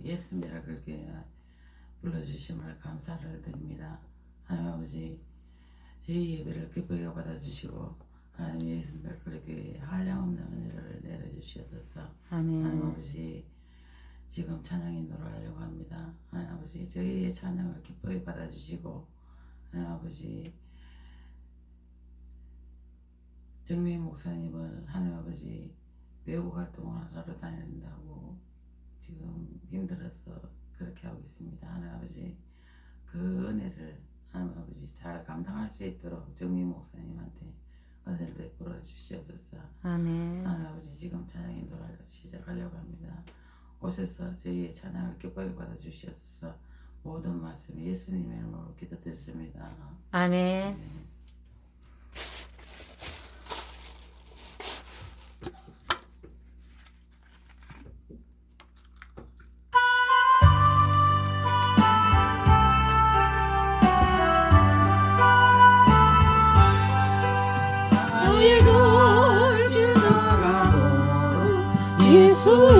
예수 미라클교회 불러주심을 감사를 드립니다. 하나님 아버지, 저희 예배를 기쁘게 받아주시고 하나님 예수 미라클교회에 한량없는 은혜를 내려주시옵소서. 아멘. 하나님 아버지, 지금 찬양 인도를 하려고 합니다. 하나님 아버지, 저희의 찬양을 기쁘게 받아주시고 하나님 아버지, 정미 목사님을 하나님 아버지 외국 활동을 하러 다닌다고 지금 힘들어서 그렇게 하고 있습니다. 하나님 아버지, 그 은혜를 하나님 아버지 잘 감당할 수 있도록 정미 목사님한테 은혜를 베풀어 주시옵소서. 아멘. 하나님 아버지, 지금 찬양 인도를 시작하려고 합니다. 오셔서 저희의 찬양을 기쁘게 받아 주시옵소서. 모든 말씀 예수님의 이름으로 기도드렸습니다. 아멘. 아멘. 나의 갈 따라도 예수를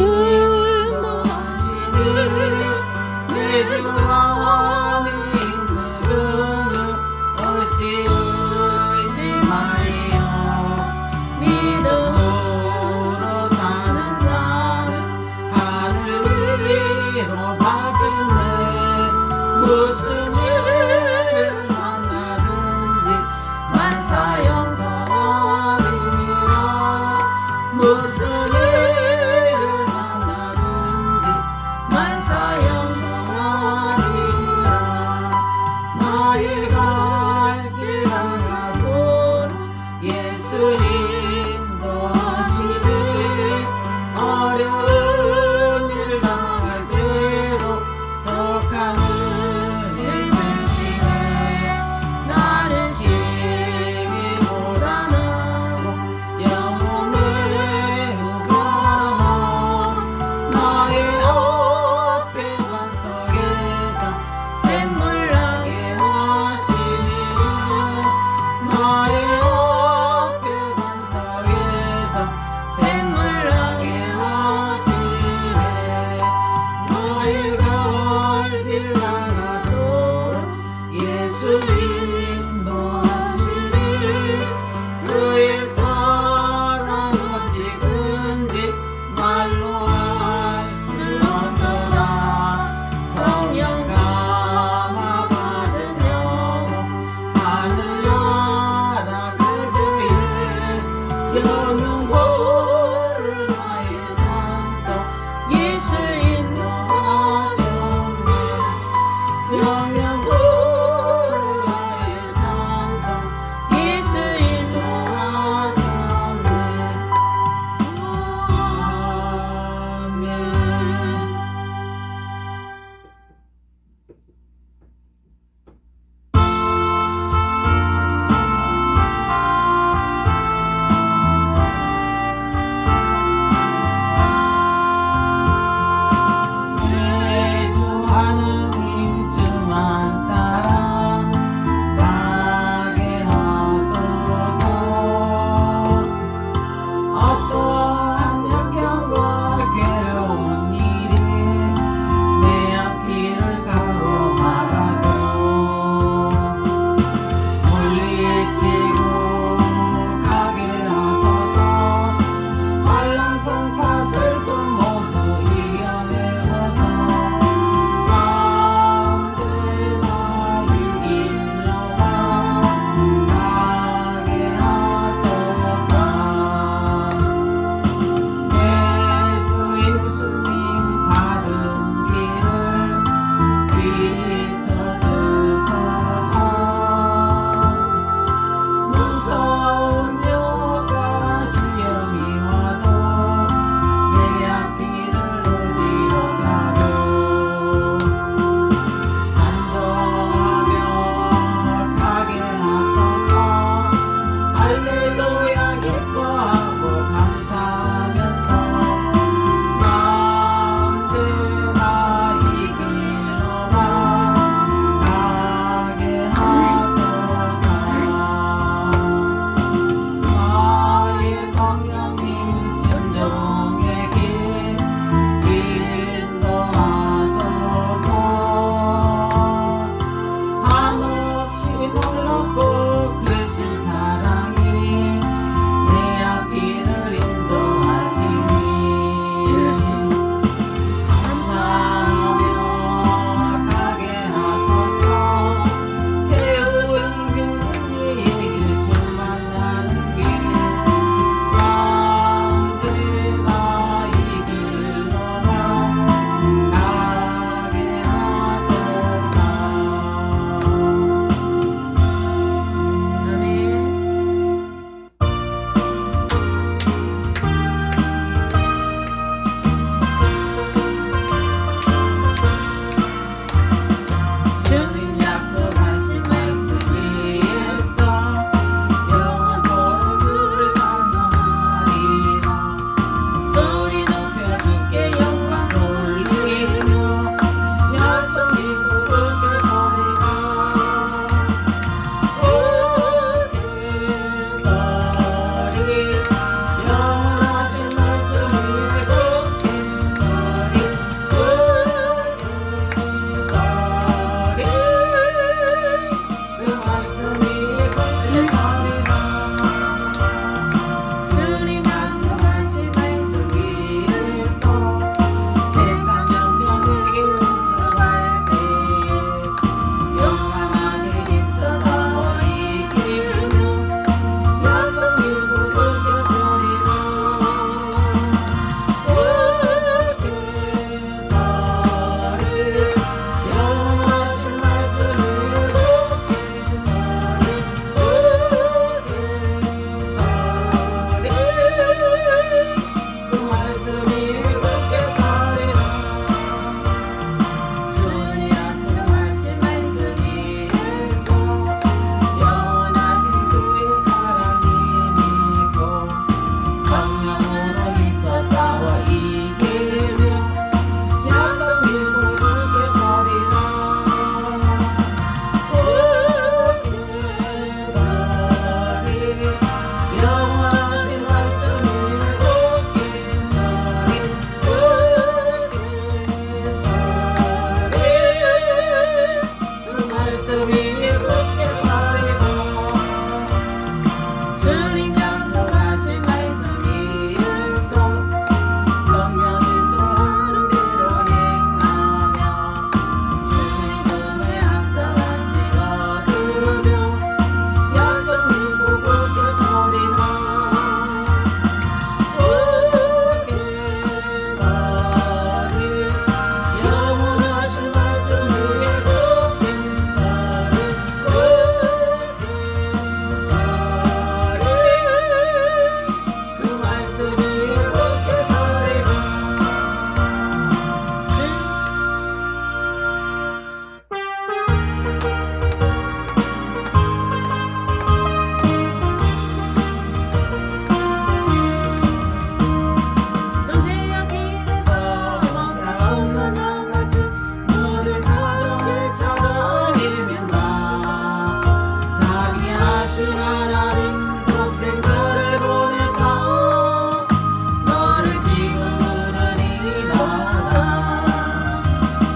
인도하시는 내 주와 믿는 어찌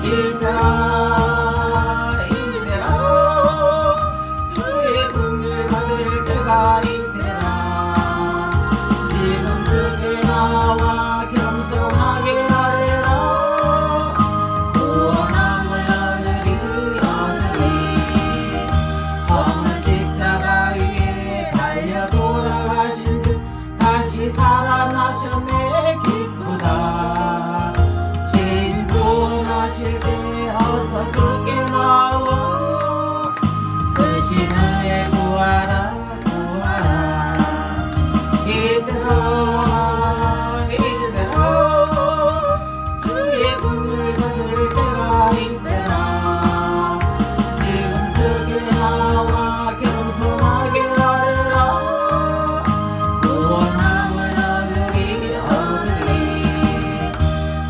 이들아 이들아 주의 긍휼 받을 때가 이때라 지금 크게 나와 겸손하게 하리라 구원함을 얻으리 험한 십자가에 달려 돌아가신 주 다시 살아나셨네 기쁘다 죄인 구원하실 때 어서 주께 나와 그 신은혜 구하라 구하라 이들아 이들아 주의 긍휼 받을 때가 이때라 지금 주께 나와 겸손하게 하리라 구원함을 얻으리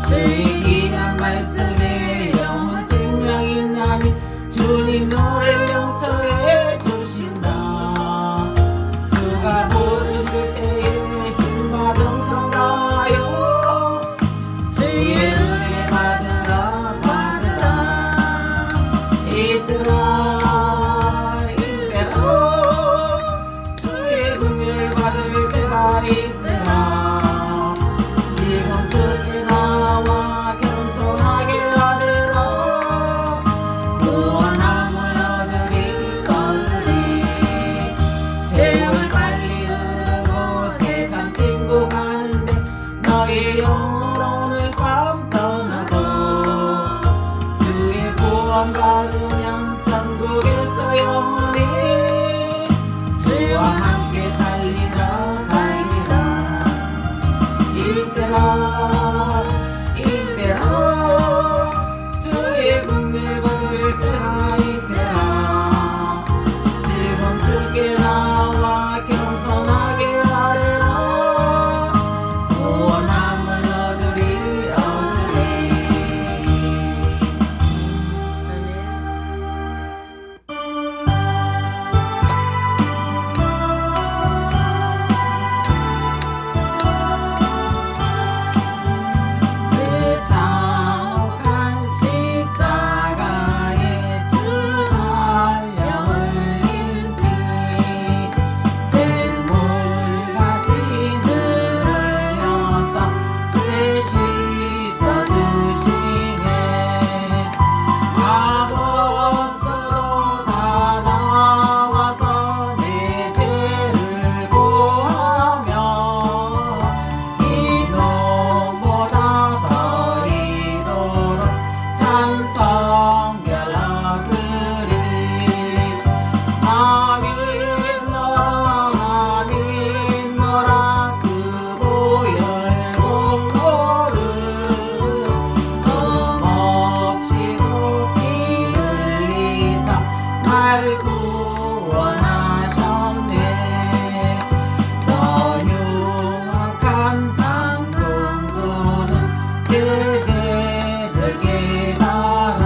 주의 귀한 말씀에 영원 생명이 있나니 주님 노래 명성해 주신다 주가 부르실 때에 힘과 정성 다하여 주의 은혜 받으라 받으라 이들아 이들아 주의 긍휼 받을 때가 이때라 지금 주께 나와 겸손하게 하리라 구원함을 얻으리 세월 빨리 흐르고 세상 친구 가는데 너의 영혼 오늘 밤 떠나고 주의 구원 받으면 천국에서 영원히 주와 함께 살리라 살리라 이때라 이때라 주의 긍휼 받을 때가 이때라 지금 주께 나와 겸손하게 하리라 구원함을 얻으리 그 참혹한 십자가에 주 달려 흘린 피 샘물같이 흘러서 죄 씻어주시네 밥 없어도 다 나와서 내 죄를 고하며 이놈보다 더 이도록 찬송 결러드리 나 믿노라 그 보혈 공로를 흠없이도 피 흘리사 날 구원하셨네 더 흉악한 방동도는 제 죄를 깨달아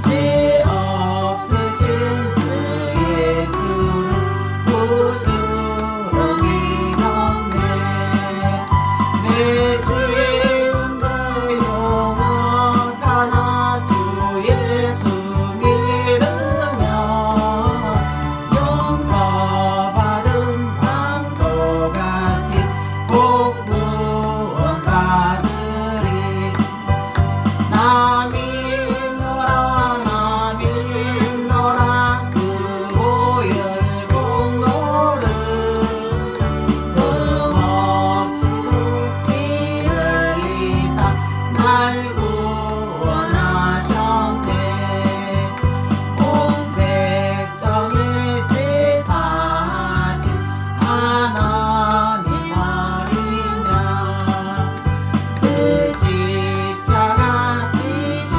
죄 없으신 주 예수를 구주로 믿었네 내 죄인데 용악하나 주 예수 믿으면 용서받은 방도같이 복 구원받으리 나 믿노라 그 보혈 공로를 흠없이도 피 흘리사 날 구원하셨네 온 백성의 죄 사하신 하나님 어린 양 그 십자가 지신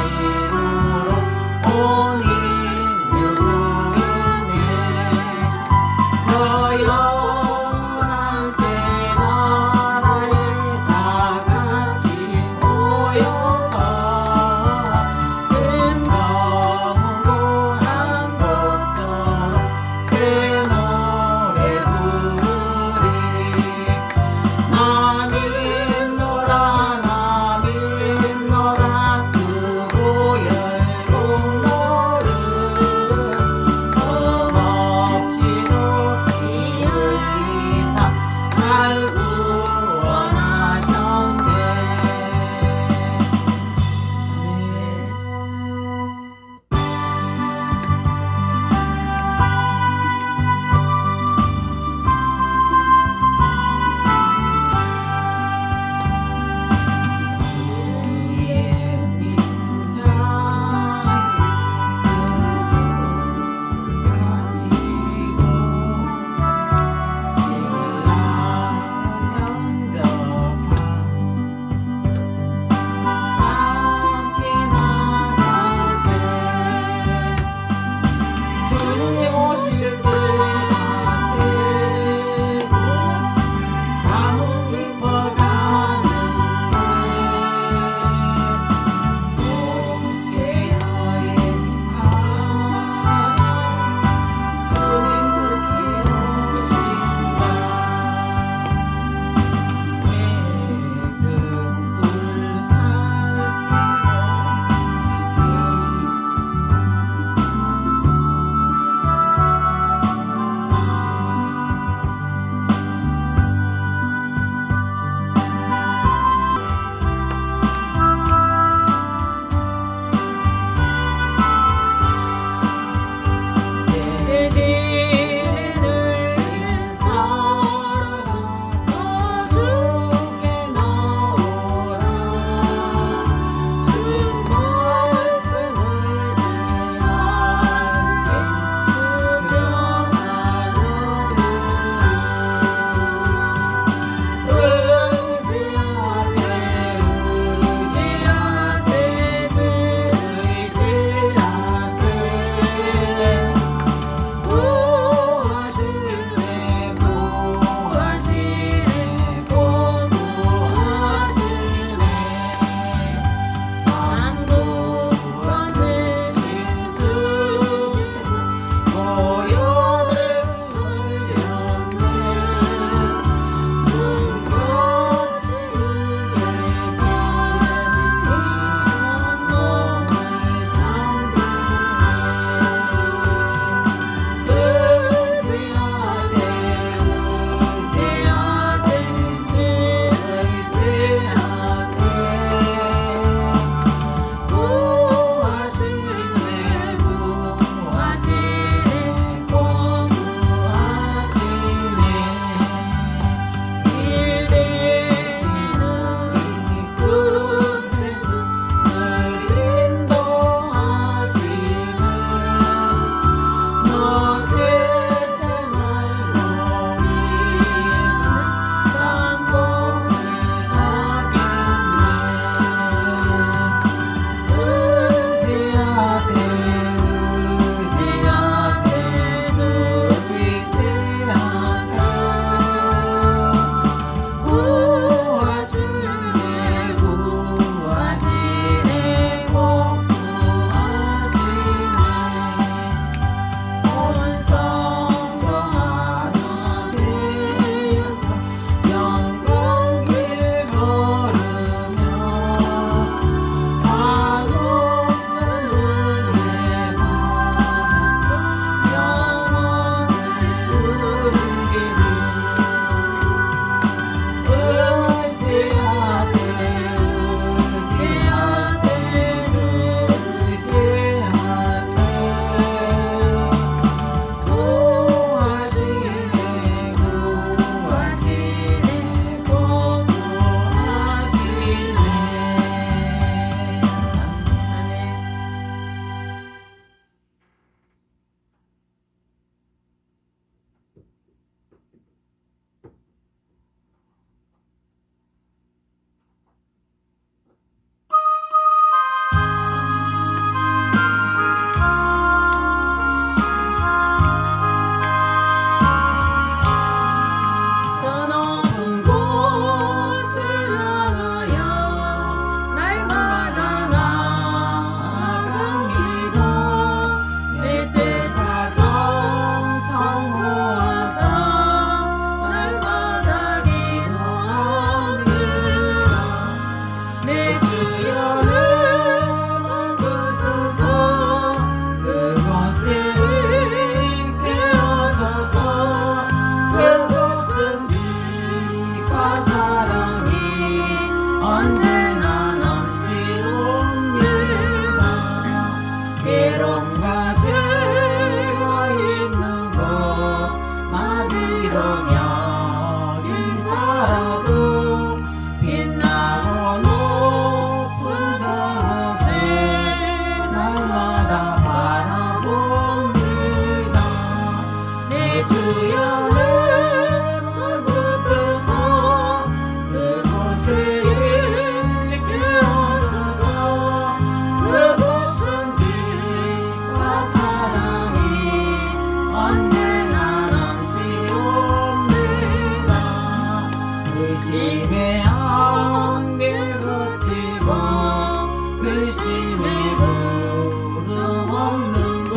의심의 부름 없는 곳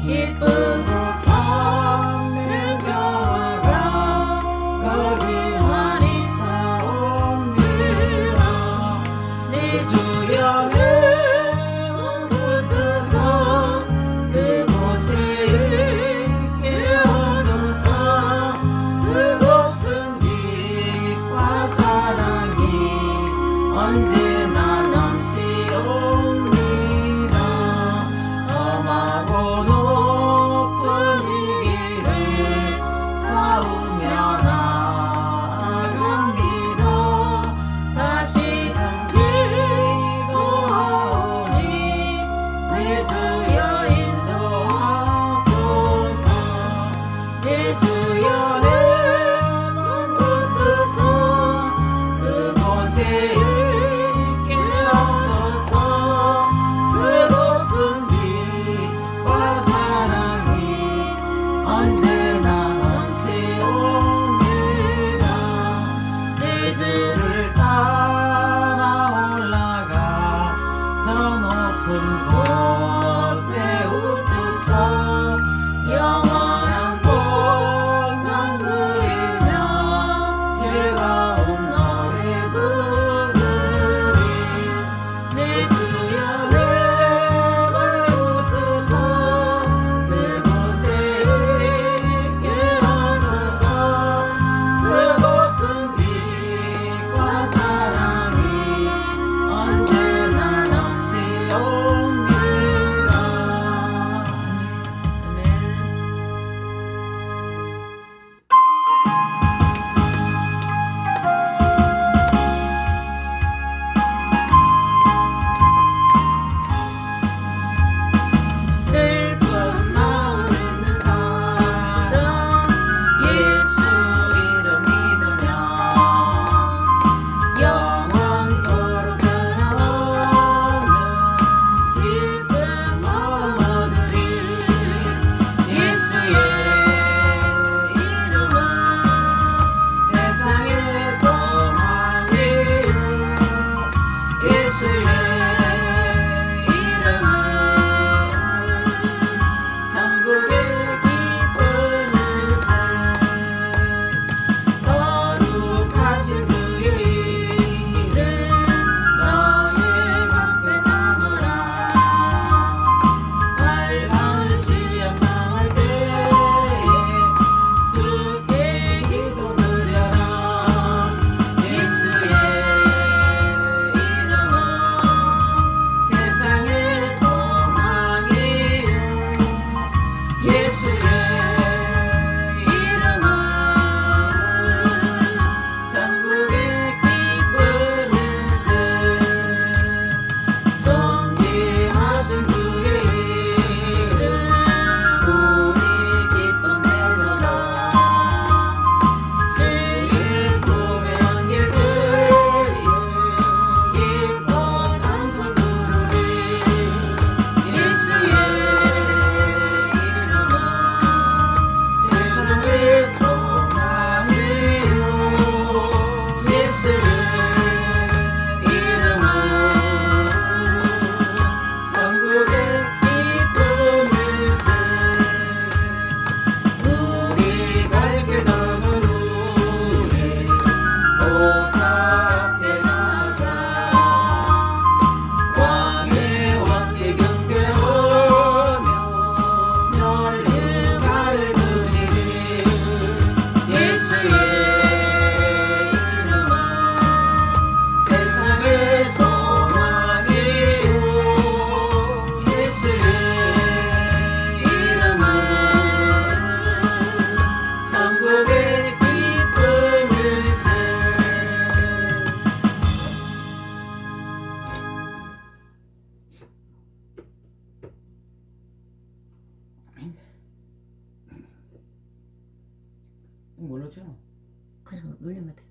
기쁨으로 찾는 평화가 거기만 있사옵니다. 내 주여 내 맘 붙드사 그곳에 있게 하소서. 그곳은 빛과 사랑이 언제나 넘치옵니다. 험하고 높은 이 길을 싸우며 나아갑니다. 다시금 기도하오니 내 주여 인도하소서. 내 주여 내 맘 붙드사 그곳에 있게 하소서. 그곳은 빛과 사랑이 언제나 넘치옵니다. 내 주를 따라 올라가 저 높은 곳에 우뚝 서 영원한 복만 누리며 즐거운 노래 부르리. 내 주여 내 맘 붙드사 그곳에 있게 하소서. 그곳은 빛과 사랑이 언제나 넘치옵니다. 아멘. 슬픈 마음 있는 사람 예수 이름 믿으며 영원토록 변함없는 기쁜 마음 얻으리. 예수의 이름은 세상의 소망이요. 예수의 이름은 천국의 기쁨일세. 거룩하신 주의 이름 너의 밖에 삼으라. 활방은 시험 당할 때에 주께 기도 드려라. 예수의 이름은 세상의 소망이요. 예수의 이름은 천국의 기쁨일세. 존귀하신 주의 이름 우리 기쁨 내도다. 주의 품에 안길 그의 기뻐 찬송 부르리. 예수의 이름은 세상의 소망이요. 예수의 이름은 천국의 기쁨일세. 우리 갈 길 걷는 우리 보좌 앞에 가자. 왕의 왕께 경배하며 열린 가를 그리리. 예수의 이름은 세상의 소망이요. 예수의 이름은 천국의 기쁨일세. 뭘로 쳐? 그냥 눌리면 돼.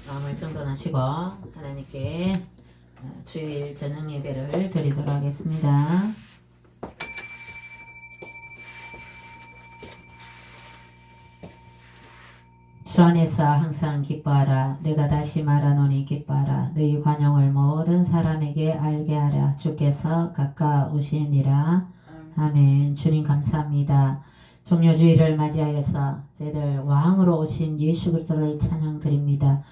마음을 정돈하시고 하나님께 주일 저녁 예배를 드리도록 하겠습니다. 주 안에서 항상 기뻐하라. 내가 다시 말하노니 기뻐하라. 너희 관용을 모든 사람에게 알게 하라. 주께서 가까우시니라. 아멘. 주님 감사합니다. 종료주의를 맞이하여서 저희들 왕으로 오신 예수 그리스도를 찬양드립니다.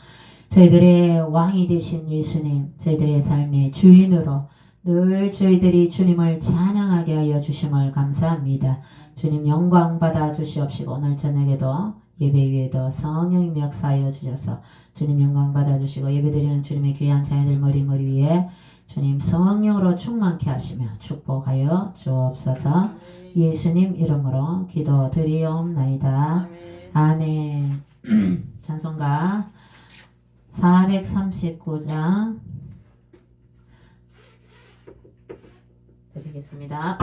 저희들의 왕이 되신 예수님, 저희들의 삶의 주인으로 늘 저희들이 주님을 찬양하게 하여 주심을 감사합니다. 주님 영광 받아 주시옵시고 오늘 저녁에도 예배 위에도 성령님이 역사하여 주셔서 주님 영광 받아 주시고 예배드리는 주님의 귀한 자녀들 머리 위에 주님 성령으로 충만케 하시며 축복하여 주옵소서. 예수님 이름으로 기도드리옵나이다. 아멘. 찬송가 439장 드리겠습니다.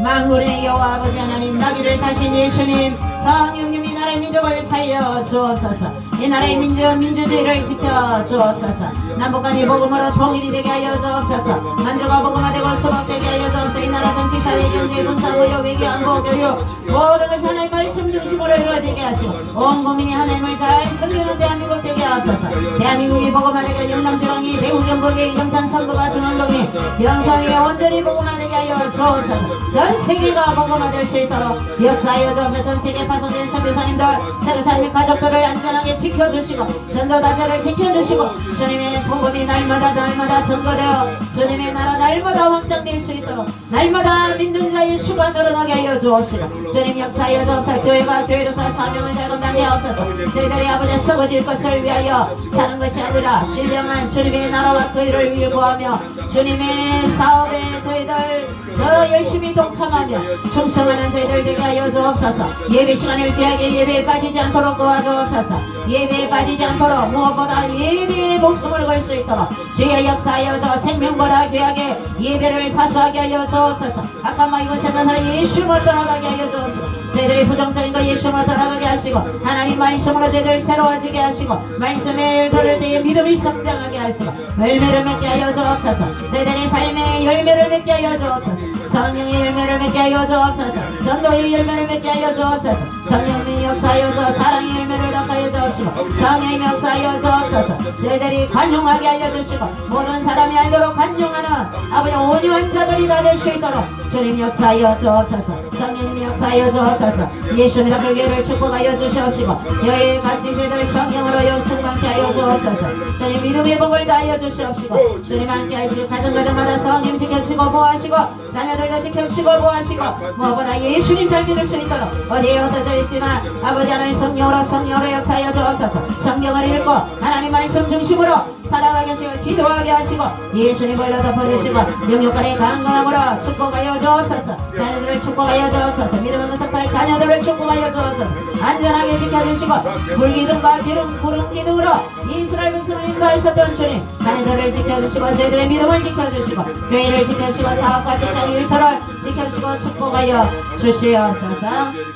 만군의 여호와 아버지 하나님 나귀를 타신 예수님 성령님이 나라의 민족을 살려 주옵소서. 이 나라의 민주주의를 지켜 주옵소서. 남북한이 복음으로 통일이 되게 하여 주옵소서. 만주가 복음화되고 수복되게 하여 주옵소서. 이 나라 정치, 사회, 경제, 군사, 무역, 외교, 안보, 교육 모든 것이 하나님의 말씀 중심으로 이루어지게 하시고 온 국민이 하나님을 잘 섬기는 대한민국 되게 하옵소서. 대한민국이 복음화되게 영남지방이 대구 경북이 영탄 청도가 중앙동이 영광이 온전히 복음화되게 하여 주옵소서. 전 세계가 복음화될 수 있도록 역사하여 주옵소서. 전 세계 파송된 선교사님들 선교사님의 가족들을 안전하게 지켜주시고 전도다자를 지켜주시고 주님의 복음이 날마다 증거되어 주님의 나라 날마다 확장될 수 있도록 날마다 믿는 자의 수가 늘어나게 하여 주옵시고 주님 역사하여 주옵소서. 교회가 교회로서 사명을 잘 감당하옵소서. 저희들의 아버지 썩어질 것을 위하여 사는 것이 아니라 신령한 주님의 나라와 그 일을 위해 구하며 주님의 사업에 저희들 더 열심히 동참하며 충성하는 저희들 되게 하여 주옵소서. 예배 시간을 귀하게 예배에 빠지지 않도록 도와주옵소서. 예배에 빠지지 않도록 무엇보다 예배에 목숨을 걸 수 있도록 주의 역사하여 주 생명보다 귀하게 예배를 사수하게 하여 주옵소서. 아까 이곳에 있는 사람 예수님을 떠나가게 하여 주옵소서. 저희들이 부정적인 것 예수님으로 떠나가게 하시고 하나님 말씀으로 저희들 새로워지게 하시고 말씀을 들을 때에 믿음이 성장하게 하시고 열매를 맺게 하여 주옵소서. 저희들의 삶의 열매를 맺게 하여 주옵소서. 성령의 열매를 맺게 하여 주옵소서. 전도의 열매를 맺게 하여 주옵소서. 성령의 역사하여 주 사랑의 열매를 얻게 주옵시고 성령의 역사하여 주옵소서. 저희들이 관용하게 하여 주시고 모든 사람이 알도록 관용하는 아버지 온유한 자들이 다 될 수 있도록 주님 역사하여 주옵소서. 성령님 역사하여 주옵소서. 예수님의 교회를 축복하여 주시옵시고 여의 같이 저희들 성령으로 영충만케 하여 주옵소서. 주님 믿음의 복을 다하여 주시옵시고 주님 함께 하시고 가정마다 성령 지켜주시고 보호하시고 자녀들도 지켜주시고 보호하시고 무엇보다 예수님 잘 믿을 수 있도록 어디에 흩어져 있지만 아버지 하나님 성령으로 역사하여 주옵소서. 성경을 읽고 하나님 말씀 중심으로 살아가게 하시고 기도하게 하시고 예수님을 덮어주시고 영육간의 강건함으로 축복하여 주옵소서. 자녀들을 축복하여 주옵소서. 믿음의 은석달 자녀들을 축복하여 주옵소서. 안전하게 지켜주시고 불기둥과 구름 기둥으로 이스라엘 백성을 인도하셨던 주님 자녀들을 지켜주시고 저희들의 믿음을 지켜주시고 교회를 지켜주시고 사업과 직장 일터를 지켜주시고 축복하여 주시옵소서.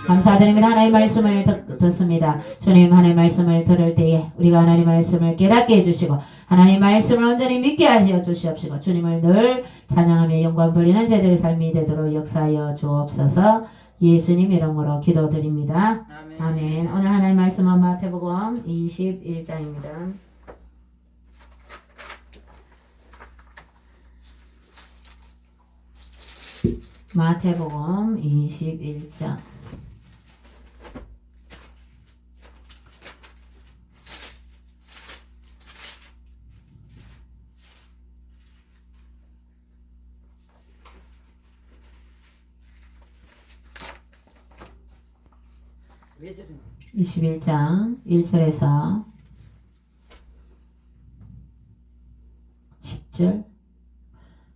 감사드립니다. 하나님의 말씀을 듣습니다. 주님 하나님의 말씀을 들을 때에 우리가 하나님의 말씀을 깨닫게 해주시고 하나님의 말씀을 온전히 믿게 하시어 주시옵시고 주님을 늘 찬양하며 영광 돌리는 저희들의 삶이 되도록 역사하여 주옵소서. 예수님 이름으로 기도드립니다. 아멘. 오늘 하나님의 말씀은 마태복음 21장입니다. 마태복음 21장 21장 1절에서 10절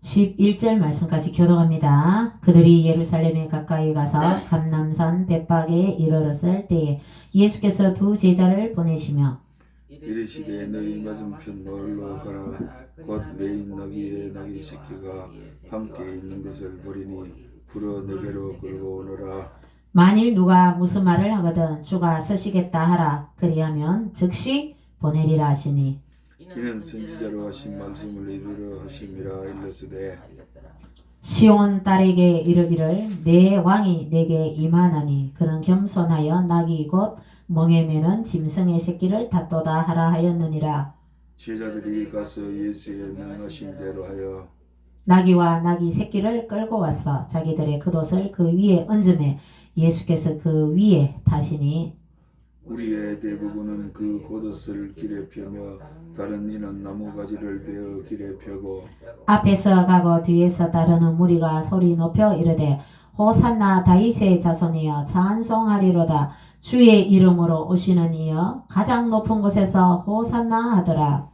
11절 말씀까지 교독합니다. 그들이 예루살렘에 가까이 가서 감람산 벳박에 이르렀을 때에 예수께서 두 제자를 보내시며 이르시되 너희 맞은편 마을로 가라. 곧 메인 나귀의 나귀 새끼가 함께 있는 것을 보리니 불어 내게로 끌고 오너라. 만일 누가 무슨 말을 하거든 주가 쓰시겠다 하라. 그리하면 즉시 보내리라 하시니 이는 선지자로 하신 말씀을 이루려 하심이라. 일렀으되 시온 딸에게 이르기를 내 왕이 내게 임하나니 그는 겸손하여 나귀 곧 멍에 매는 짐승의 새끼를 닫도다 하라 하였느니라. 제자들이 가서 예수의 명하신 대로 하여 나귀와 나귀 새끼를 끌고 와서 자기들의 겉옷을 그 위에 얹음에 예수께서 그 위에 타시니 우리의 대부분은 그 겉옷을 길에 펴며 다른 이는 나무가지를 베어 길에 펴고 앞에서 가고 뒤에서 따르는 무리가 소리 높여 이르되 호산나 다윗의 자손이여 찬송하리로다. 주의 이름으로 오시는 이여 가장 높은 곳에서 호산나 하더라.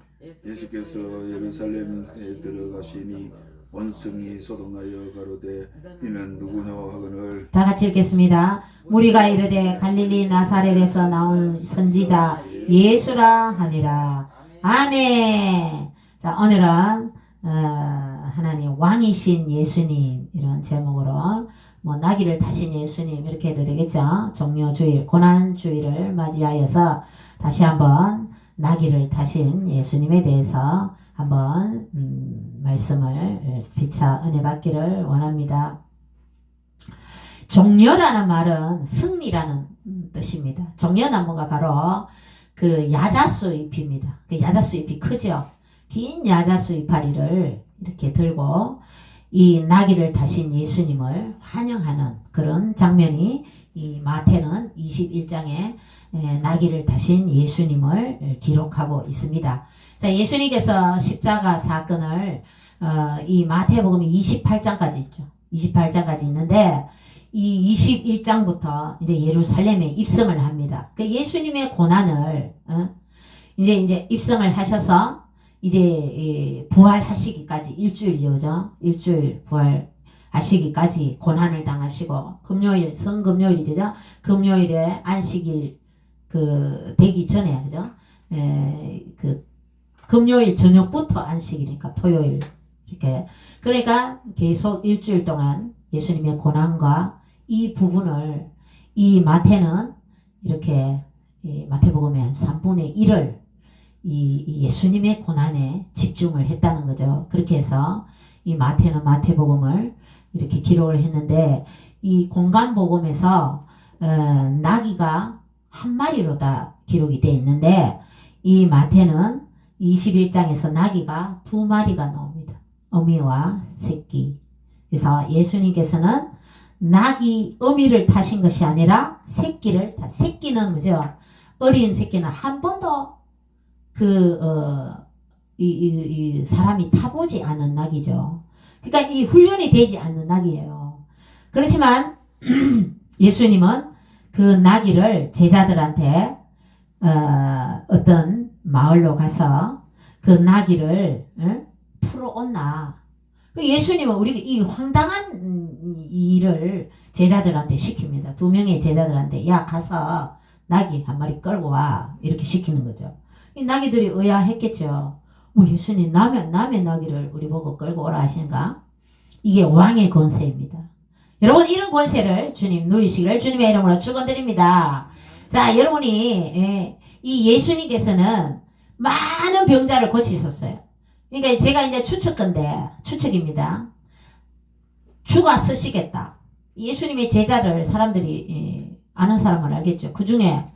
예수께서 예루살렘에 들어가시니 원성이 소동하여 가로되 이는 누구뇨 하거늘 다 같이 읽겠습니다. 무리가 이르되 갈릴리 나사렛에서 나온 선지자 예수라 하니라. 아멘. 자, 오늘은 하나님 왕이신 예수님 이런 제목으로 나귀를 타신 예수님 이렇게 해도 되겠죠. 종료주일 고난주일을 맞이하여서 다시 한번 나귀를 타신 예수님에 대해서 한번 말씀을 피차 은혜 받기를 원합니다. 종려라는 말은 승리라는 뜻입니다. 종려나무가 바로 그 야자수 잎입니다. 그 야자수 잎이 크죠. 긴 야자수 이파리를 이렇게 들고 이 나귀를 타신 예수님을 환영하는 그런 장면이 이 마태는 21장에 나귀를 타신 예수님을 기록하고 있습니다. 자, 예수님께서 십자가 사건을 이 마태복음이 28장까지 있죠. 28장까지 있는데 이 21장부터 이제 예루살렘에 입성을 합니다. 그 예수님의 고난을 이제 입성을 하셔서 이제 부활하시기까지 일주일이죠. 일주일 부활하시기까지 고난을 당하시고 금요일 성금요일이죠. 금요일에 안식일 그 되기 전에 그죠? 그 금요일 저녁부터 안식일이니까 토요일 이렇게 그러니까 계속 일주일 동안 예수님의 고난과 이 부분을 이 마태는 이렇게 이 마태복음의 한 3분의 1을 이 예수님의 고난에 집중을 했다는 거죠. 그렇게 해서 이 마태는 마태복음을 이렇게 기록을 했는데 이 공간복음에서 나귀가 한 마리로 다 기록이 되어 있는데 이 마태는 21장에서 나귀가 2마리가 나옵니다. 어미와 새끼. 그래서 예수님께서는 나귀 어미를 타신 것이 아니라 새끼는 뭐죠? 어린 새끼는 한 번도 이 사람이 타보지 않은 낙이죠. 그러니까 이 훈련이 되지 않는 낙이에요. 그렇지만 예수님은 그 나귀를 제자들한테 어떤 마을로 가서 그 나귀를 풀어온나. 예수님은 우리 이 황당한 일을 제자들한테 시킵니다. 2명의 제자들한테 야 가서 나귀 한 마리 끌고 와 이렇게 시키는 거죠. 이 나귀들이 의아했겠죠. 뭐 예수님 남의 나귀를 우리 보고 끌고 오라 하시는가? 이게 왕의 권세입니다. 여러분 이런 권세를 주님 누리시기를 주님의 이름으로 축원드립니다. 자 여러분이 이 예수님께서는 많은 병자를 고치셨어요. 그러니까 제가 이제 추측입니다. 주가 쓰시겠다. 예수님의 제자를 사람들이 아는 사람은 알겠죠. 그 중에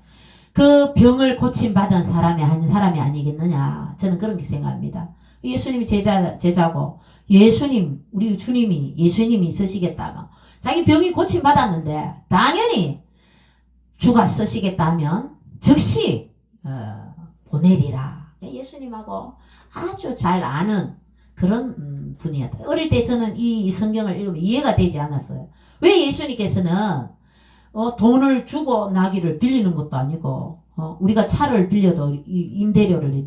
그 병을 고침받은 사람이 한 사람이 아니겠느냐. 저는 그렇게 생각합니다. 예수님이 제자고 우리 주님이 예수님이 쓰시겠다. 자기 병이 고침받았는데 당연히 주가 쓰시겠다 하면 즉시 보내리라. 예수님하고 아주 잘 아는 그런 분이었다. 어릴 때 저는 이 성경을 읽으면 이해가 되지 않았어요. 왜 예수님께서는 돈을 주고 나귀를 빌리는 것도 아니고 우리가 차를 빌려도 임대료를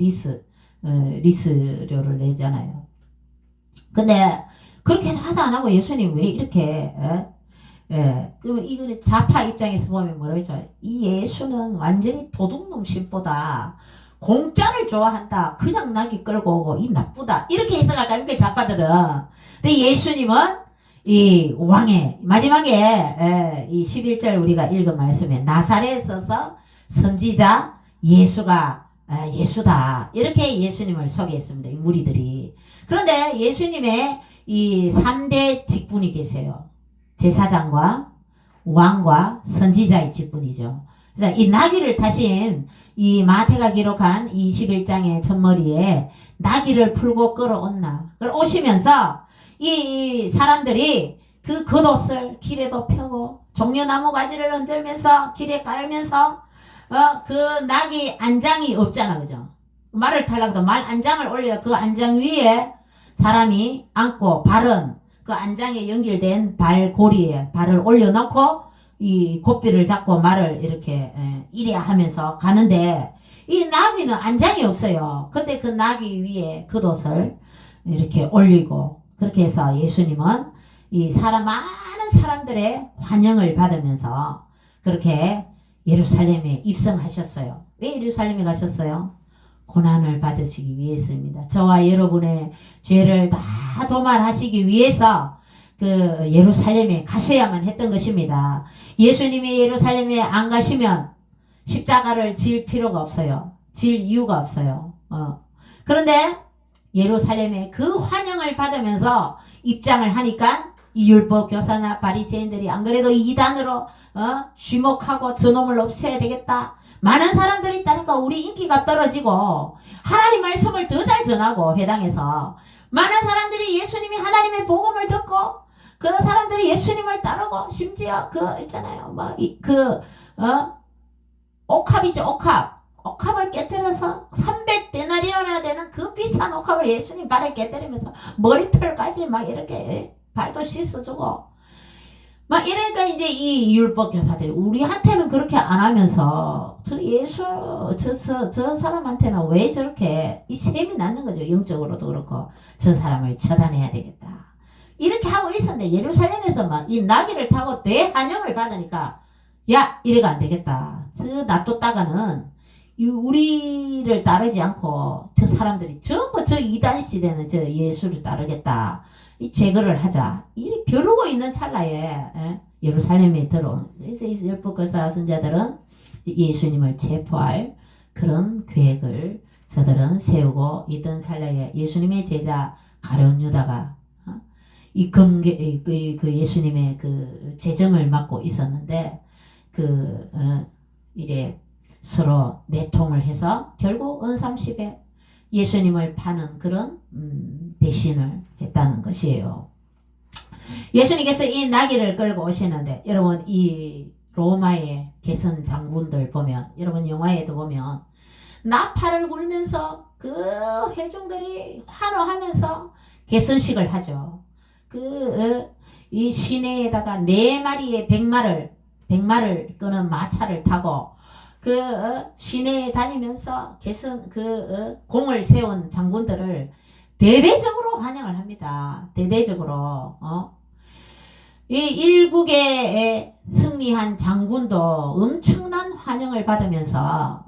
리스료를 내잖아요. 근데 그렇게 하도 안 하고 예수님 왜 이렇게 그러면 이거는 좌파 입장에서 보면 뭐라고 했죠? 이 예수는 완전히 도둑놈 신보다 공짜를 좋아한다. 그냥 나귀 끌고 오고 이 나쁘다. 이렇게 해석할까? 이렇게 좌파들은. 근데 예수님은 이 왕의 마지막에 이 11절 우리가 읽은 말씀에 나사렛에서 선지자 예수다. 이렇게 예수님을 소개했습니다. 이 무리들이. 그런데 예수님의 이 3대 직분이 계세요. 제사장과 왕과 선지자의 직분이죠. 그래서 이 나귀를 타신 이 마태가 기록한 21장의 첫머리에 나귀를 풀고 끌어온나. 오시면서 이 사람들이 그 겉옷을 길에도 펴고 종려나무 가지를 흔들면서 길에 깔면서 그 나귀 안장이 없잖아. 그죠? 말을 타려고 말 안장을 올려 그 안장 위에 사람이 앉고 발은 그 안장에 연결된 발고리에 발을 올려놓고 이 고삐를 잡고 말을 이렇게 이래 하면서 가는데 이 나귀는 안장이 없어요. 근데 그 나귀 위에 겉옷을 이렇게 올리고 그렇게 해서 예수님은 이 많은 사람들의 환영을 받으면서 그렇게 예루살렘에 입성하셨어요. 왜 예루살렘에 가셨어요? 고난을 받으시기 위해서입니다. 저와 여러분의 죄를 다 도말하시기 위해서 그 예루살렘에 가셔야만 했던 것입니다. 예수님이 예루살렘에 안 가시면 십자가를 질 필요가 없어요. 질 이유가 없어요. 그런데 예루살렘에 그 환영을 받으면서 입장을 하니까 이 율법 교사나 바리새인들이 안 그래도 이단으로 주목하고 저놈을 없애야 되겠다. 많은 사람들이 있다니까 우리 인기가 떨어지고 하나님 말씀을 더 잘 전하고 회당에서 많은 사람들이 예수님이 하나님의 복음을 듣고 그런 사람들이 예수님을 따르고 심지어 그 있잖아요. 옥합이죠. 옥합을 깨뜨려서 300데나리온이나 되는 그 비싼 옥합을 예수님 발을 깨뜨리면서 머리털까지 막 이렇게 발도 씻어주고 막 이러니까 이제 이 율법 교사들이 우리한테는 그렇게 안 하면서 저 사람한테는 왜 저렇게 이 셈이 나는 거죠. 영적으로도 그렇고 저 사람을 처단해야 되겠다. 이렇게 하고 있었는데 예루살렘에서 막 이 나귀를 타고 대환영을 받으니까 야 이래가 안 되겠다. 저 놔뒀다가는 우리를 따르지 않고 저 사람들이 전부 저 이단 시대는 저 예수를 따르겠다. 이 제거를 하자. 이 벼르고 있는 찰나에 예루살렘에 들어온. 그래서 이 율법교사 선자들은 예수님을 체포할 그런 계획을 저들은 세우고 있던 찰나에 예수님의 제자 가룟 유다가 그 예수님의 그 재정을 맡고 있었는데 이래 서로 내통을 해서 결국 은삼십에 예수님을 파는 그런 배신을 했다는 것이에요. 예수님께서 이 나귀를 끌고 오시는데 여러분 이 로마의 개선 장군들 보면 여러분 영화에도 보면 나팔을 불면서 그 회중들이 환호하면서 개선식을 하죠. 이 시내에다가 4마리의 백마를 끄는 마차를 타고 시내에 다니면서 공을 세운 장군들을 대대적으로 환영을 합니다. 대대적으로. 이 일국에 승리한 장군도 엄청난 환영을 받으면서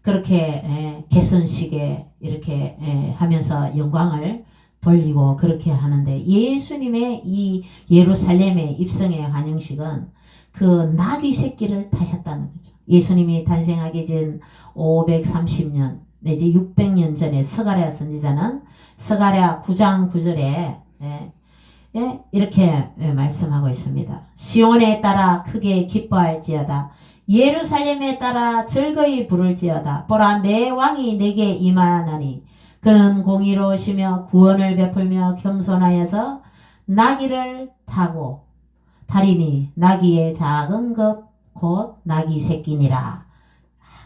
그렇게 개선식에 이렇게 하면서 영광을 돌리고 그렇게 하는데 예수님의 이 예루살렘의 입성의 환영식은 그 나귀 새끼를 타셨다는 거죠. 예수님이 탄생하기 전 530년 내지 600년 전에 스가랴 선지자는 스가랴 9장 9절에 이렇게 말씀하고 있습니다. 시온에 따라 크게 기뻐할지어다. 예루살렘에 따라 즐거이 부를지어다. 보라 내 왕이 내게 임하나니 그는 공의로우시며 구원을 베풀며 겸손하여서 나귀를 타고 다리니 나귀의 작은 것 곧 나귀 새끼니라.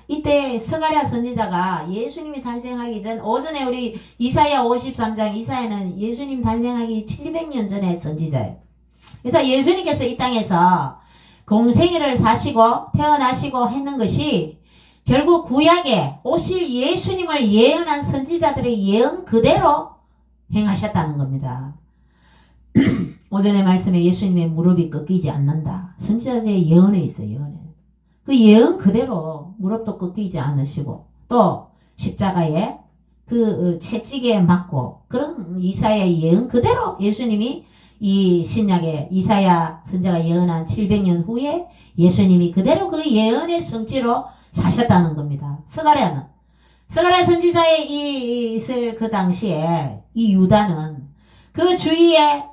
이때 스가랴 선지자가 예수님이 탄생하기 전 오전에 우리 이사야 53장 이사야는 예수님 탄생하기 700년 전에 선지자예요. 그래서 예수님께서 이 땅에서 공생애를 사시고 태어나시고 했는 것이 결국 구약에 오실 예수님을 예언한 선지자들의 예언 그대로 행하셨다는 겁니다. 오전의 말씀에 예수님의 무릎이 꺾이지 않는다. 선지자들의 예언에 있어요. 예언에. 그 예언 그대로 무릎도 꺾이지 않으시고 또 십자가에 그 채찍에 맞고 그런 이사야의 예언 그대로 예수님이 이 신약에 이사야 선지자가 예언한 700년 후에 예수님이 그대로 그 예언의 성취로 사셨다는 겁니다. 스가랴 선지자의 있을 그 당시에 이 유다는 그 주위에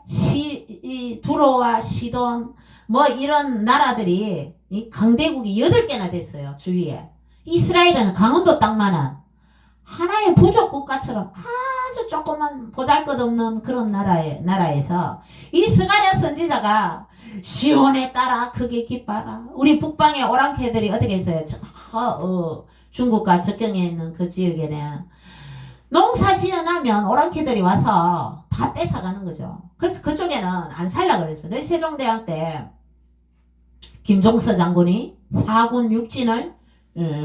두로와 시돈 뭐 이런 나라들이 강대국이 8개나 됐어요. 주위에. 이스라엘은 강원도 땅만한 하나의 부족 국가처럼 아주 조그만 보잘것없는 그런 나라에서 이 스가랴 선지자가 시온에 따라 크게 기뻐하라. 우리 북방의 오랑캐들이 어떻게 했어요? 중국과 접경에 있는 그 지역에는 농사 지어나면 오랑캐들이 와서 다 뺏어가는 거죠. 그래서 그쪽에는 안 살라 그랬어요. 너희 세종대왕 때 김종서 장군이 4군 육진을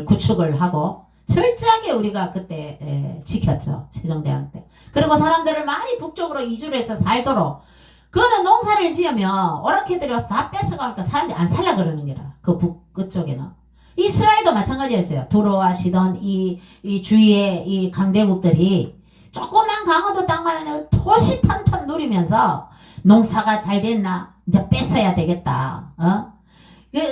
구축을 하고 철저하게 우리가 그때 지켰죠. 세종대왕 때. 그리고 사람들을 많이 북쪽으로 이주를 해서 살도록 그거는 농사를 지으면 오랑캐들이 와서 다 뺏어가니까 사람들이 안 살라 그러는 게라. 그쪽에는. 이스라엘도 마찬가지였어요. 두로와 시돈 이 주위에 이 강대국들이 조그만 강원도 땅만 토시 탐탐 누리면서 농사가 잘 됐나 이제 뺏어야 되겠다.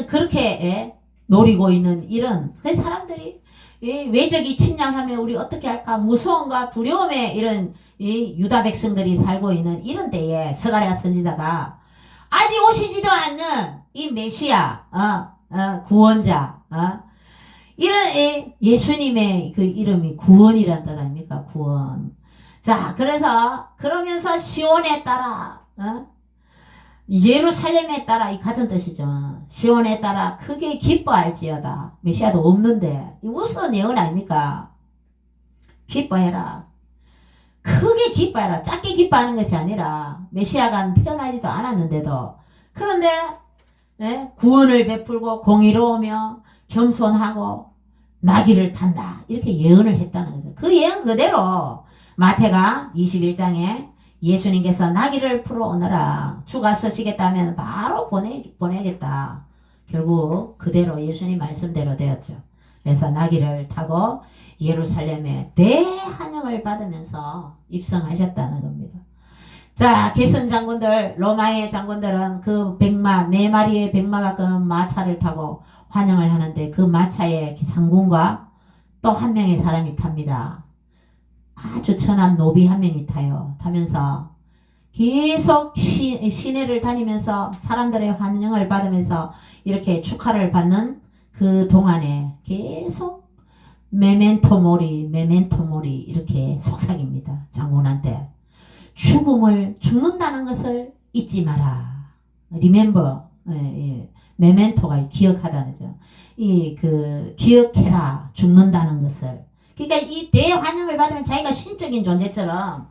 그렇게 노리고 있는 이런 그 사람들이 이 외적이 침략하면 우리 어떻게 할까 무서움과 두려움에 이런 이 유다 백성들이 살고 있는 이런 때에 스가랴 선지자가 아직 오시지도 않는 이 메시아 구원자 이런 예수님의 그 이름이 구원이란 뜻 아닙니까? 구원. 자, 그래서 그러면서 시온에 따라 예루살렘에 따라 이 같은 뜻이죠. 시온에 따라 크게 기뻐할지어다. 메시아도 없는데 이 무슨 내용 아닙니까? 기뻐해라. 크게 기뻐해라. 작게 기뻐하는 것이 아니라 메시아가 태어나지도 않았는데도 그런데 구원을 베풀고 공의로우며 겸손하고 나귀를 탄다. 이렇게 예언을 했다는 거죠. 그 예언 그대로 마태가 21장에 예수님께서 나귀를 풀어오너라. 주가 서시겠다면 바로 보내겠다. 결국 그대로 예수님 말씀대로 되었죠. 그래서 나귀를 타고 예루살렘에 대환영을 받으면서 입성하셨다는 겁니다. 자, 개선 장군들, 로마의 장군들은 그 4마리의 100마가 끄는 마차를 타고 환영을 하는데 그 마차에 장군과 또 한 명의 사람이 탑니다. 아주 천한 노비 한 명이 타면서 계속 시내를 다니면서 사람들의 환영을 받으면서 이렇게 축하를 받는 그 동안에 계속 메멘토 모리 이렇게 속삭입니다. 장군한테 죽는다는 것을 잊지 마라. Remember, 메멘토가 기억하다는 거죠. 기억해라. 죽는다는 것을. 그러니까 이 대환영을 받으면 자기가 신적인 존재처럼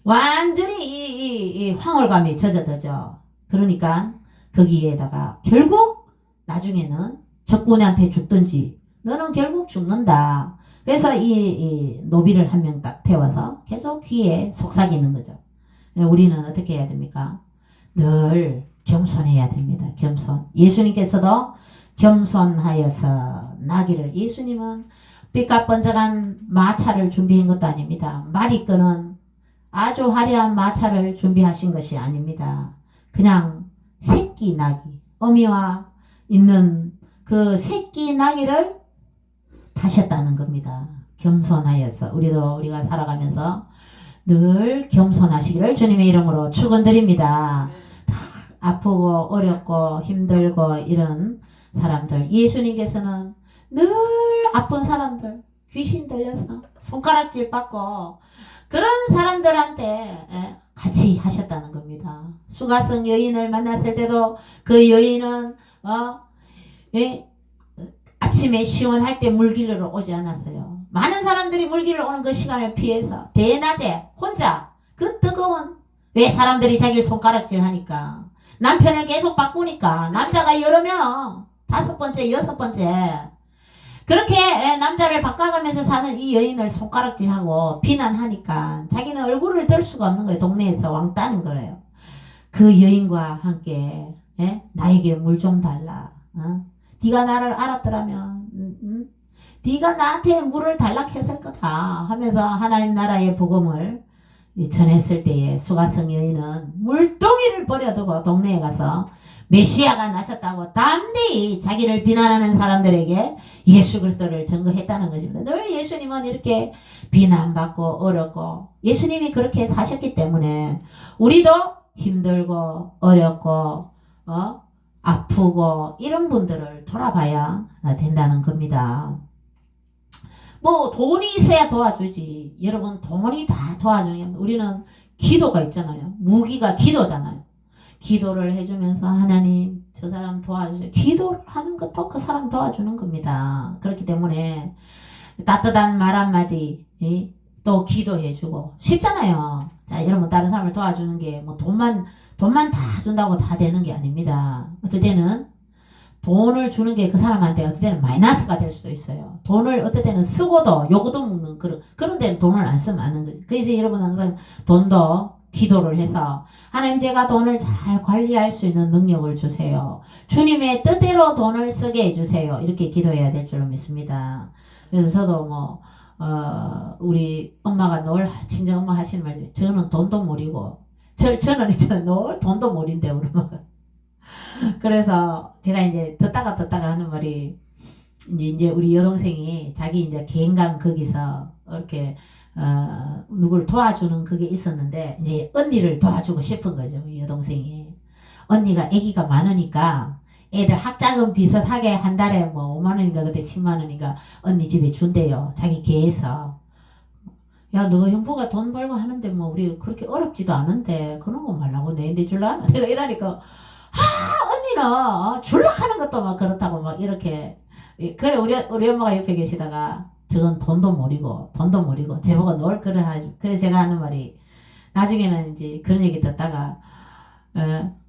완전히 이 황홀감에 젖어들죠. 그러니까 거기에다가 결국 나중에는 적군한테 죽든지 너는 결국 죽는다. 그래서 이 노비를 한 명 딱 태워서 계속 귀에 속삭이는 거죠. 우리는 어떻게 해야 됩니까? 늘 겸손해야 됩니다. 겸손. 예수님께서도 겸손하여서 나귀를 예수님은 삐까번쩍한 마차를 준비한 것도 아닙니다. 말이 끄는 아주 화려한 마차를 준비하신 것이 아닙니다. 그냥 새끼 나귀, 어미와 있는 그 새끼 나귀를 타셨다는 겁니다. 겸손하여서 우리가 살아가면서 늘 겸손하시기를 주님의 이름으로 축원드립니다. 아프고 어렵고 힘들고 이런 사람들 예수님께서는 늘 아픈 사람들 귀신 들려서 손가락질 받고 그런 사람들한테 같이 하셨다는 겁니다. 수가성 여인을 만났을 때도 그 여인은 아침에 시원할 때 물길로 오지 않았어요. 많은 사람들이 물길로 오는 그 시간을 피해서 대낮에 혼자 그 뜨거운 왜 사람들이 자기를 손가락질 하니까 남편을 계속 바꾸니까 남자가 여러 명 5번째 6번째 그렇게 남자를 바꿔가면서 사는 이 여인을 손가락질하고 비난하니까 자기는 얼굴을 들 수가 없는 거예요. 동네에서 왕따는 거예요. 그 여인과 함께 나에게 물 좀 달라. 네가 나를 알았더라면 네가 나한테 물을 달라 했을 거다 하면서 하나님 나라의 복음을 전했을 때에 수가성 여인은 물동이를 버려두고 동네에 가서 메시아가 나셨다고 담대히 자기를 비난하는 사람들에게 예수 그리스도를 증거했다는 것입니다. 늘 예수님은 이렇게 비난받고 어렵고 예수님이 그렇게 사셨기 때문에 우리도 힘들고 어렵고 아프고 이런 분들을 돌아봐야 된다는 겁니다. 뭐 돈이 있어야 도와주지. 여러분 돈이 다 도와주는 게 우리는 기도가 있잖아요. 무기가 기도잖아요. 기도를 해주면서 하나님 저 사람 도와주세요. 기도를 하는 것도 그 사람 도와주는 겁니다. 그렇기 때문에 따뜻한 말 한마디 또 기도해주고 쉽잖아요. 자, 여러분 다른 사람을 도와주는 게 뭐 돈만 다 준다고 다 되는 게 아닙니다. 어떨 때는 돈을 주는 게 그 사람한테 어떨 때는 마이너스가 될 수도 있어요. 돈을 어떨 때는 쓰고도 요거도 먹는 그런 데는 돈을 안 쓰면 안 하는 거죠. 그래서 여러분 항상 돈도 기도를 해서 하나님 제가 돈을 잘 관리할 수 있는 능력을 주세요. 주님의 뜻대로 돈을 쓰게 해주세요. 이렇게 기도해야 될 줄로 믿습니다. 그래서 저도 우리 엄마가 늘 친정엄마 하시는 말씀 저는 돈도 모르고 저는 늘 돈도 모른대 우리 엄마가. 그래서 제가 이제 듣다가 하는 말이 이제 우리 여동생이 자기 이제 개인강 거기서 이렇게 누굴 도와주는 그게 있었는데 이제 언니를 도와주고 싶은 거죠. 우리 여동생이. 언니가 아기가 많으니까 애들 학자금 비슷하게 한 달에 뭐 5만 원인가 그때 10만 원인가 언니 집에 준대요. 자기 개에서. 야, 너 형부가 돈 벌고 하는데 뭐 우리 그렇게 어렵지도 않은데 그런 거 말라고 내인데 줄라? 내가 이러니까 언니는 줄락 하는 것도 막 그렇다고 막 이렇게. 그래 우리 엄마가 옆에 계시다가 저건 돈도 모르고 제보고 뭘 그래 하지. 그래 제가 하는 말이 나중에는 이제 그런 얘기 듣다가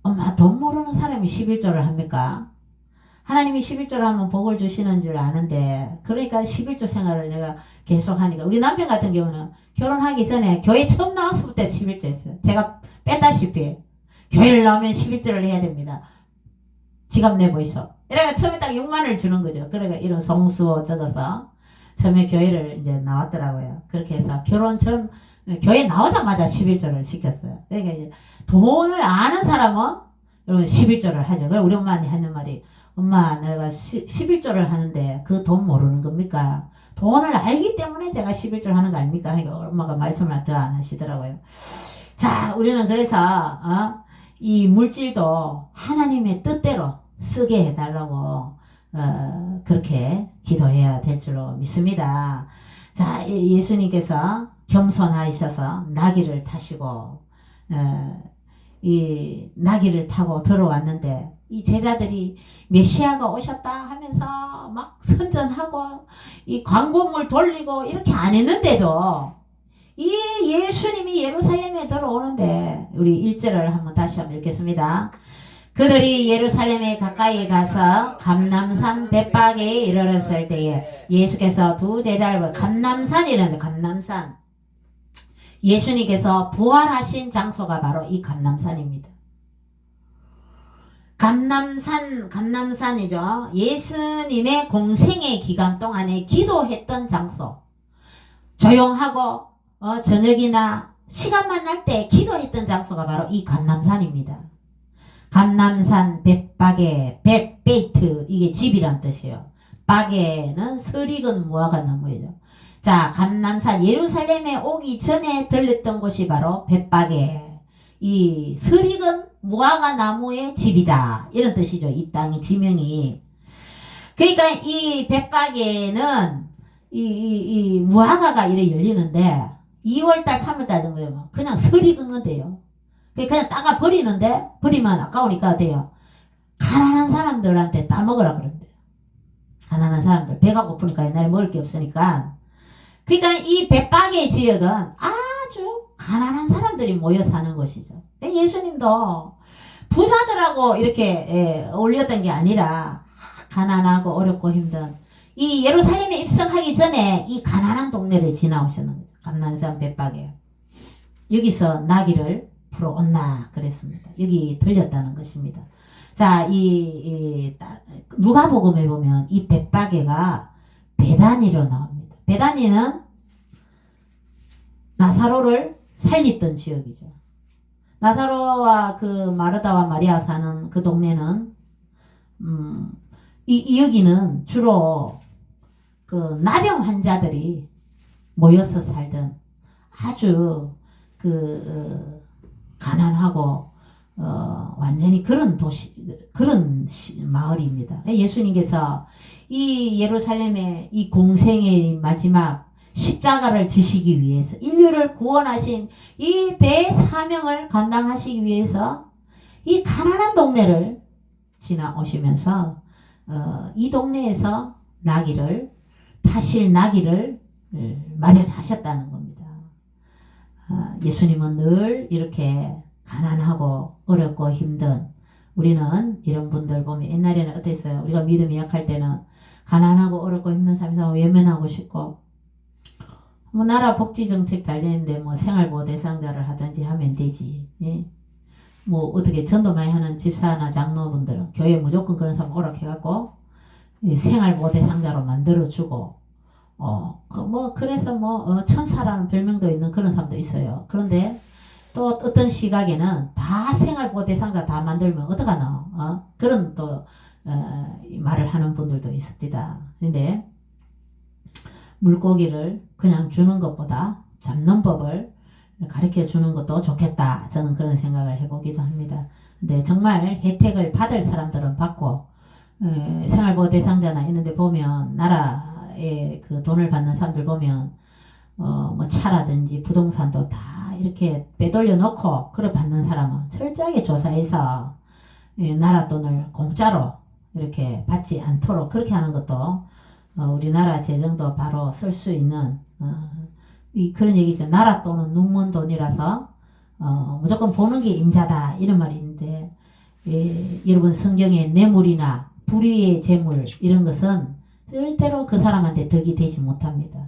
엄마 돈 모르는 사람이 11조를 합니까? 하나님이 11조를 하면 복을 주시는 줄 아는데 그러니까 11조 생활을 내가 계속 하니까 우리 남편 같은 경우는 결혼하기 전에 교회 처음 나왔을 때 11조 했어요. 제가 뺐다시피 교회를 나오면 11조를 해야 됩니다. 지갑 내보이소. 이래가 처음에 딱 6만 원을 주는 거죠. 그러니까 이런 송수호 적어서 처음에 교회를 이제 나왔더라고요. 그렇게 해서 결혼 전 교회 나오자마자 11조를 시켰어요. 그러니까 이제 돈을 아는 사람은 여러분 11조를 하죠. 그래 우리 엄마한테 하는 말이 엄마 내가 11조를 하는데 그 돈 모르는 겁니까? 돈을 알기 때문에 제가 11조를 하는 거 아닙니까? 하니까 엄마가 말씀을 더 안 하시더라고요. 자 우리는 그래서 이 물질도 하나님의 뜻대로 쓰게 해달라고 그렇게 기도해야 될 줄로 믿습니다. 자 예수님께서 겸손하셔서 나귀를 타시고 이 나귀를 타고 들어왔는데 이 제자들이 메시아가 오셨다 하면서 막 선전하고 이 광고물 돌리고 이렇게 안 했는데도 이 예수님이 예루살렘에 들어오는데 우리 1절을 한번 다시 한번 읽겠습니다. 그들이 예루살렘에 가까이 가서 감람산 벳박에 이르렀을 때에 예수께서 두 제자를 감람산이라는 감람산 예수님께서 부활하신 장소가 바로 이 감람산입니다. 감람산이죠. 예수님의 공생의 기간 동안에 기도했던 장소. 조용하고 저녁이나 시간만 날 때 기도했던 장소가 바로 이 감람산입니다. 감람산 벳박에 베이트 이게 집이란 뜻이에요. 박에는 설익은 무화과 나무예요. 자 감람산 예루살렘에 오기 전에 들렸던 곳이 바로 벳박에 이 설익은 무화과 나무의 집이다 이런 뜻이죠. 이 땅의 지명이. 그러니까 이 벳박에는 이 무화과가 이래 열리는데 2월달 3월달 정도면 그냥 설이 긋는데요. 그냥 따가 버리는데 버리면 아까우니까 돼요. 가난한 사람들한테 따먹으라 그런대요. 가난한 사람들 배가 고프니까 옛날에 먹을 게 없으니까. 그러니까 이 벳박의 지역은 아주 가난한 사람들이 모여 사는 것이죠. 예수님도 부자들하고 이렇게 어울렸던 게 아니라 가난하고 어렵고 힘든 이 예루살렘에 입성하기 전에 이 가난한 동네를 지나오셨는 거죠. 감람산 벳박에 여기서 나귀를 풀어온나 그랬습니다. 여기 들렸다는 것입니다. 자, 누가복음에 보면 이 벳박에가 베다니로 나옵니다. 베다니는 나사로를 살렸던 지역이죠. 나사로와 그 마르다와 마리아 사는 그 동네는 여기는 주로 그 나병 환자들이 모여서 살던 아주 가난하고 완전히 그런 마을입니다. 예수님께서 이 예루살렘의 이 공생의 마지막 십자가를 지시기 위해서 인류를 구원하신 이 대사명을 감당하시기 위해서 이 가난한 동네를 지나오시면서 이 동네에서 타실 나귀를 마련하셨다는 겁니다. 예수님은 늘 이렇게 가난하고 어렵고 힘든 우리는 이런 분들 보면 옛날에는 어땠어요? 우리가 믿음이 약할 때는 가난하고 어렵고 힘든 사람이 외면하고 싶고 뭐 나라 복지 정책 잘 되는데 뭐 생활보호 대상자를 하든지 하면 되지. 예? 뭐 어떻게 전도 많이 하는 집사나 장로분들은 교회 무조건 그런 사람 오락해갖고 생활보호 대상자로 만들어주고 그래서 천사라는 별명도 있는 그런 사람도 있어요. 또 어떤 시각에는 다 생활보호 대상자 다 만들면 어떡하나 그런 또 말을 하는 분들도 있습니다. 근데 물고기를 그냥 주는 것보다 잡는 법을 가르쳐 주는 것도 좋겠다. 저는 그런 생각을 해보기도 합니다. 근데 정말 혜택을 받을 사람들은 받고 생활보호 대상자나 있는데 보면 나라에 그 돈을 받는 사람들 보면 뭐 차라든지 부동산도 다 이렇게 빼돌려 놓고 그걸 받는 사람은 철저하게 조사해서 나라 돈을 공짜로 이렇게 받지 않도록 그렇게 하는 것도 우리나라 재정도 바로 쓸 수 있는 그런 얘기죠. 나라 돈은 눈먼 돈이라서 무조건 보는 게 임자다 이런 말이 있는데 여러분 성경에 뇌물이나 불의의 재물 이런 것은 절대로 그 사람한테 덕이 되지 못합니다.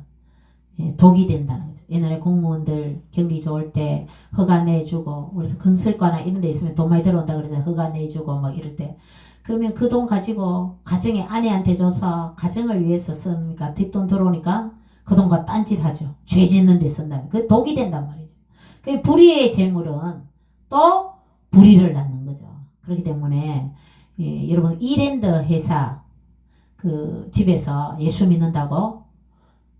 독이 된다는 거죠. 옛날에 공무원들 경기 좋을 때 허가 내주고 그래서 건설과나 이런 데 있으면 돈 많이 들어온다 그래서 허가 내주고 막 이럴 때 그러면 그 돈 가지고 가정의 아내한테 줘서 가정을 위해서 쓰니까 뒷돈 들어오니까 그 돈과 딴짓 하죠. 죄 짓는 데 쓴다면 그 독이 된단 말이죠. 그 불의의 재물은 또 불의를 낳는 거죠. 그렇기 때문에 여러분 이랜드 회사 그 집에서 예수 믿는다고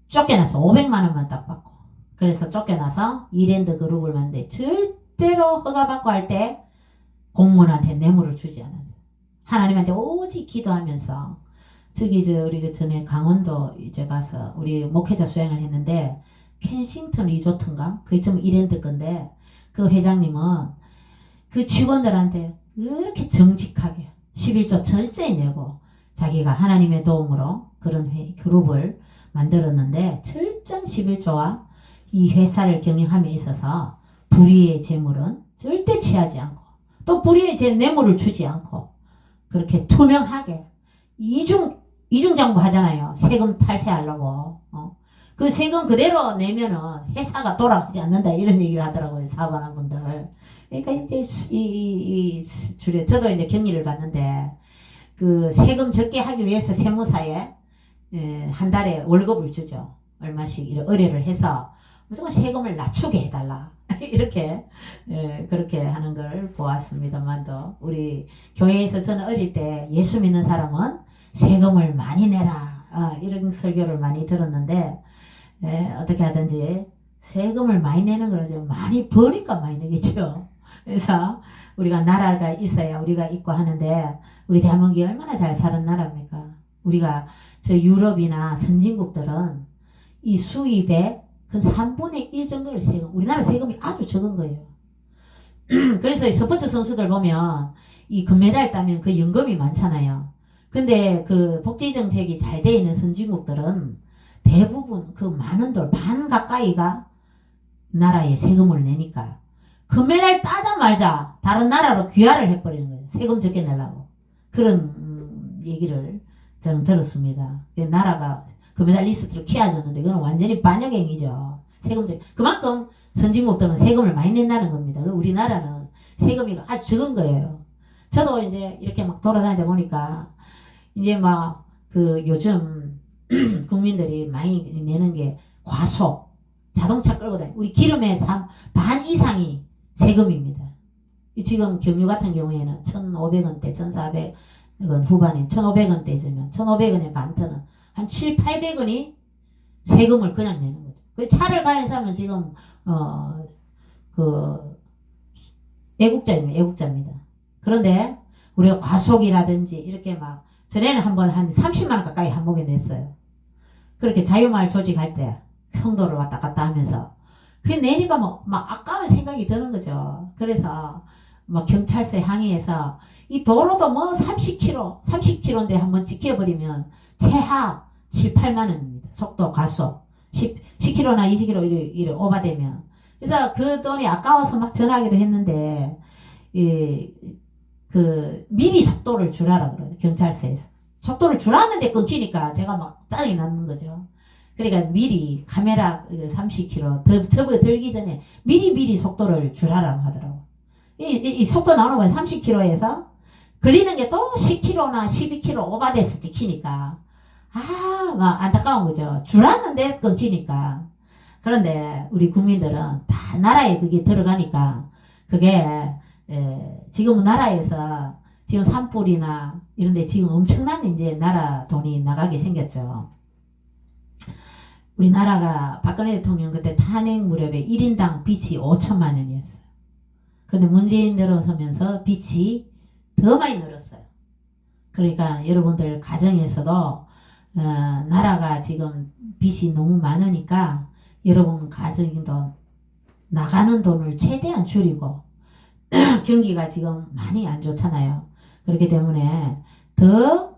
쫓겨나서 500만 원만 딱 받고 그래서 쫓겨나서 이랜드 그룹을 만드는데 절대로 허가받고 할 때 공무원한테 뇌물을 주지 않아요. 하나님한테 오직 기도하면서 우리 그 전에 강원도 이제 가서 우리 목회자 수양을 했는데 켄싱턴 리조트인가? 그게 좀 이랜드 건데 그 회장님은 그 직원들한테 그렇게 정직하게 11조 철저히 내고 자기가 하나님의 도움으로 그런 그룹을 만들었는데 철저한 11조와 이 회사를 경영함에 있어서 불의의 재물은 절대 취하지 않고 또 불의의 뇌물을 주지 않고 그렇게 투명하게 이중장부 하잖아요. 세금 탈세하려고. 그 세금 그대로 내면은 회사가 돌아가지 않는다 이런 얘기를 하더라고요. 사업하는 분들. 그러니까 이제 저도 이제 격리를 받는데 그 세금 적게 하기 위해서 세무사에 한 달에 월급을 주죠. 얼마씩 의뢰를 해서 무조건 세금을 낮추게 해달라. 이렇게 그렇게 하는 걸 보았습니다만도 우리 교회에서 저는 어릴 때 예수 믿는 사람은 세금을 많이 내라 이런 설교를 많이 들었는데 어떻게 하든지 세금을 많이 내는 거죠. 많이 버니까 많이 내겠죠. 그래서 우리가 나라가 있어야 우리가 있고 하는데 우리 대한민국이 얼마나 잘 사는 나라입니까? 우리가 저 유럽이나 선진국들은 이 수입의 그 3분의 1 정도를 세금, 우리나라 세금이 아주 적은 거예요. 그래서 스포츠 선수들 보면 이 금메달 따면 그 연금이 많잖아요. 근데 그 복지 정책이 잘 돼 있는 선진국들은 대부분 그 많은 돌, 반 가까이가 나라에 세금을 내니까 금메달 따자마자 다른 나라로 귀화를 해버리는 거예요. 세금 적게 내려고. 그런 얘기를 저는 들었습니다. 나라가 금메달 리스트로 키워줬는데 그건 완전히 반역행위죠. 세금적. 그만큼 선진국들은 세금을 많이 낸다는 겁니다. 우리나라는 세금이 아주 적은 거예요. 저도 이제 이렇게 막 돌아다니다 보니까 이제 막 그 요즘 국민들이 많이 내는 게 과속, 자동차 끌고 다니. 우리 기름의 반 이상이 세금입니다. 지금 경유 같은 경우에는 1,500원대, 1,400원 후반에 1,500원대지만 1,500원의 반터는 한 7, 800원이 세금을 그냥 내는 거죠. 그 차를 가해서 하면 지금 그 애국자입니다. 그런데 우리가 과속이라든지 이렇게 막 전에는 한번 한 30만 원 가까이 한목에 냈어요. 그렇게 자유마을 조직할 때 성도를 왔다 갔다 하면서 그 내니까 막 아까운 생각이 드는 거죠. 그래서 뭐 경찰서에 항의해서 이 도로도 뭐 30km인데 한번 지켜버리면 최하 7, 8만 원입니다. 속도 가속 10km나 20km 이래 오바되면. 그래서 그 돈이 아까워서 막 전화하기도 했는데 그 미리 속도를 줄여라 그래요. 경찰서에서. 속도를 줄였는데 끊기니까 제가 막 짜증이 나는 거죠. 그러니까 미리 카메라 30km 접어들기 전에 미리 속도를 줄여라고 하더라고. 이 속도 나오는 거예요. 30km에서 걸리는 게 또 10km나 12km 오바돼서 찍히니까 막 안타까운 거죠. 줄였는데 끊기니까. 그런데 우리 국민들은 다 나라에 그게 들어가니까 그게 지금 나라에서 지금 산불이나 이런데 지금 엄청난 이제 나라 돈이 나가게 생겼죠. 우리나라가 박근혜 대통령 그때 탄핵 무렵에 1인당 빚이 5천만 원이었어요. 그런데 문재인 들어서면서 빚이 더 많이 늘었어요. 그러니까 여러분들 가정에서도 나라가 지금 빚이 너무 많으니까 여러분 가정도 나가는 돈을 최대한 줄이고 경기가 지금 많이 안 좋잖아요. 그렇기 때문에 더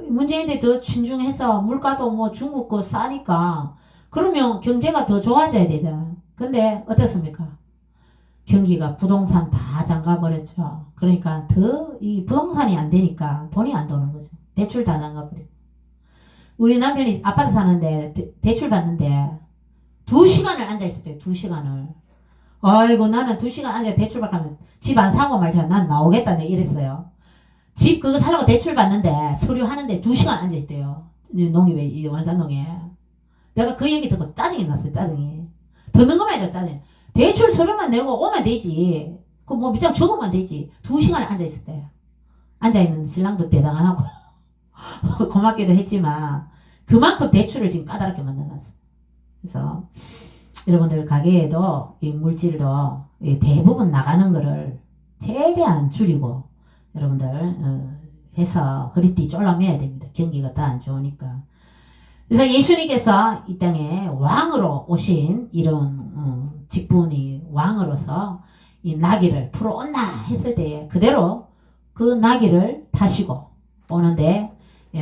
문재인한테 더 친중해서 물가도 뭐 중국 거 싸니까 그러면 경제가 더 좋아져야 되잖아요. 근데 어떻습니까? 경기가 부동산 다 잠가버렸죠. 그러니까 더 이 부동산이 안 되니까 돈이 안 도는 거죠. 대출 다 잠가버리고. 우리 남편이 아파트 사는데 대출 받는데 2시간을 앉아있었대요. 2시간을. 아이고 나는 2시간 앉아 대출 받으면 집 안 사고 말자. 난 나오겠다. 내가 이랬어요. 집 그거 살려고 대출 받는데 서류 하는데 2시간 앉아있대요. 농협에 이 완산동에. 내가 그 얘기 듣고 짜증이 났어요. 짜증이. 듣는 것만 해도 짜증이. 대출 서류만 내고 오면 되지. 그 뭐 밑장 적으면 되지. 2시간을 앉아있었대요. 앉아있는 신랑도 대단하고 고맙기도 했지만 그만큼 대출을 지금 까다롭게 만들어놨어요. 그래서 여러분들 가게에도 이 물질도 대부분 나가는 거를 최대한 줄이고 여러분들 해서 허리띠 쫄라매야 됩니다. 경기가 다 안 좋으니까. 그래서 예수님께서 이 땅에 왕으로 오신 이런 직분이 왕으로서 이 나귀를 풀어온나 했을 때에 그대로 그 나귀를 타시고 오는데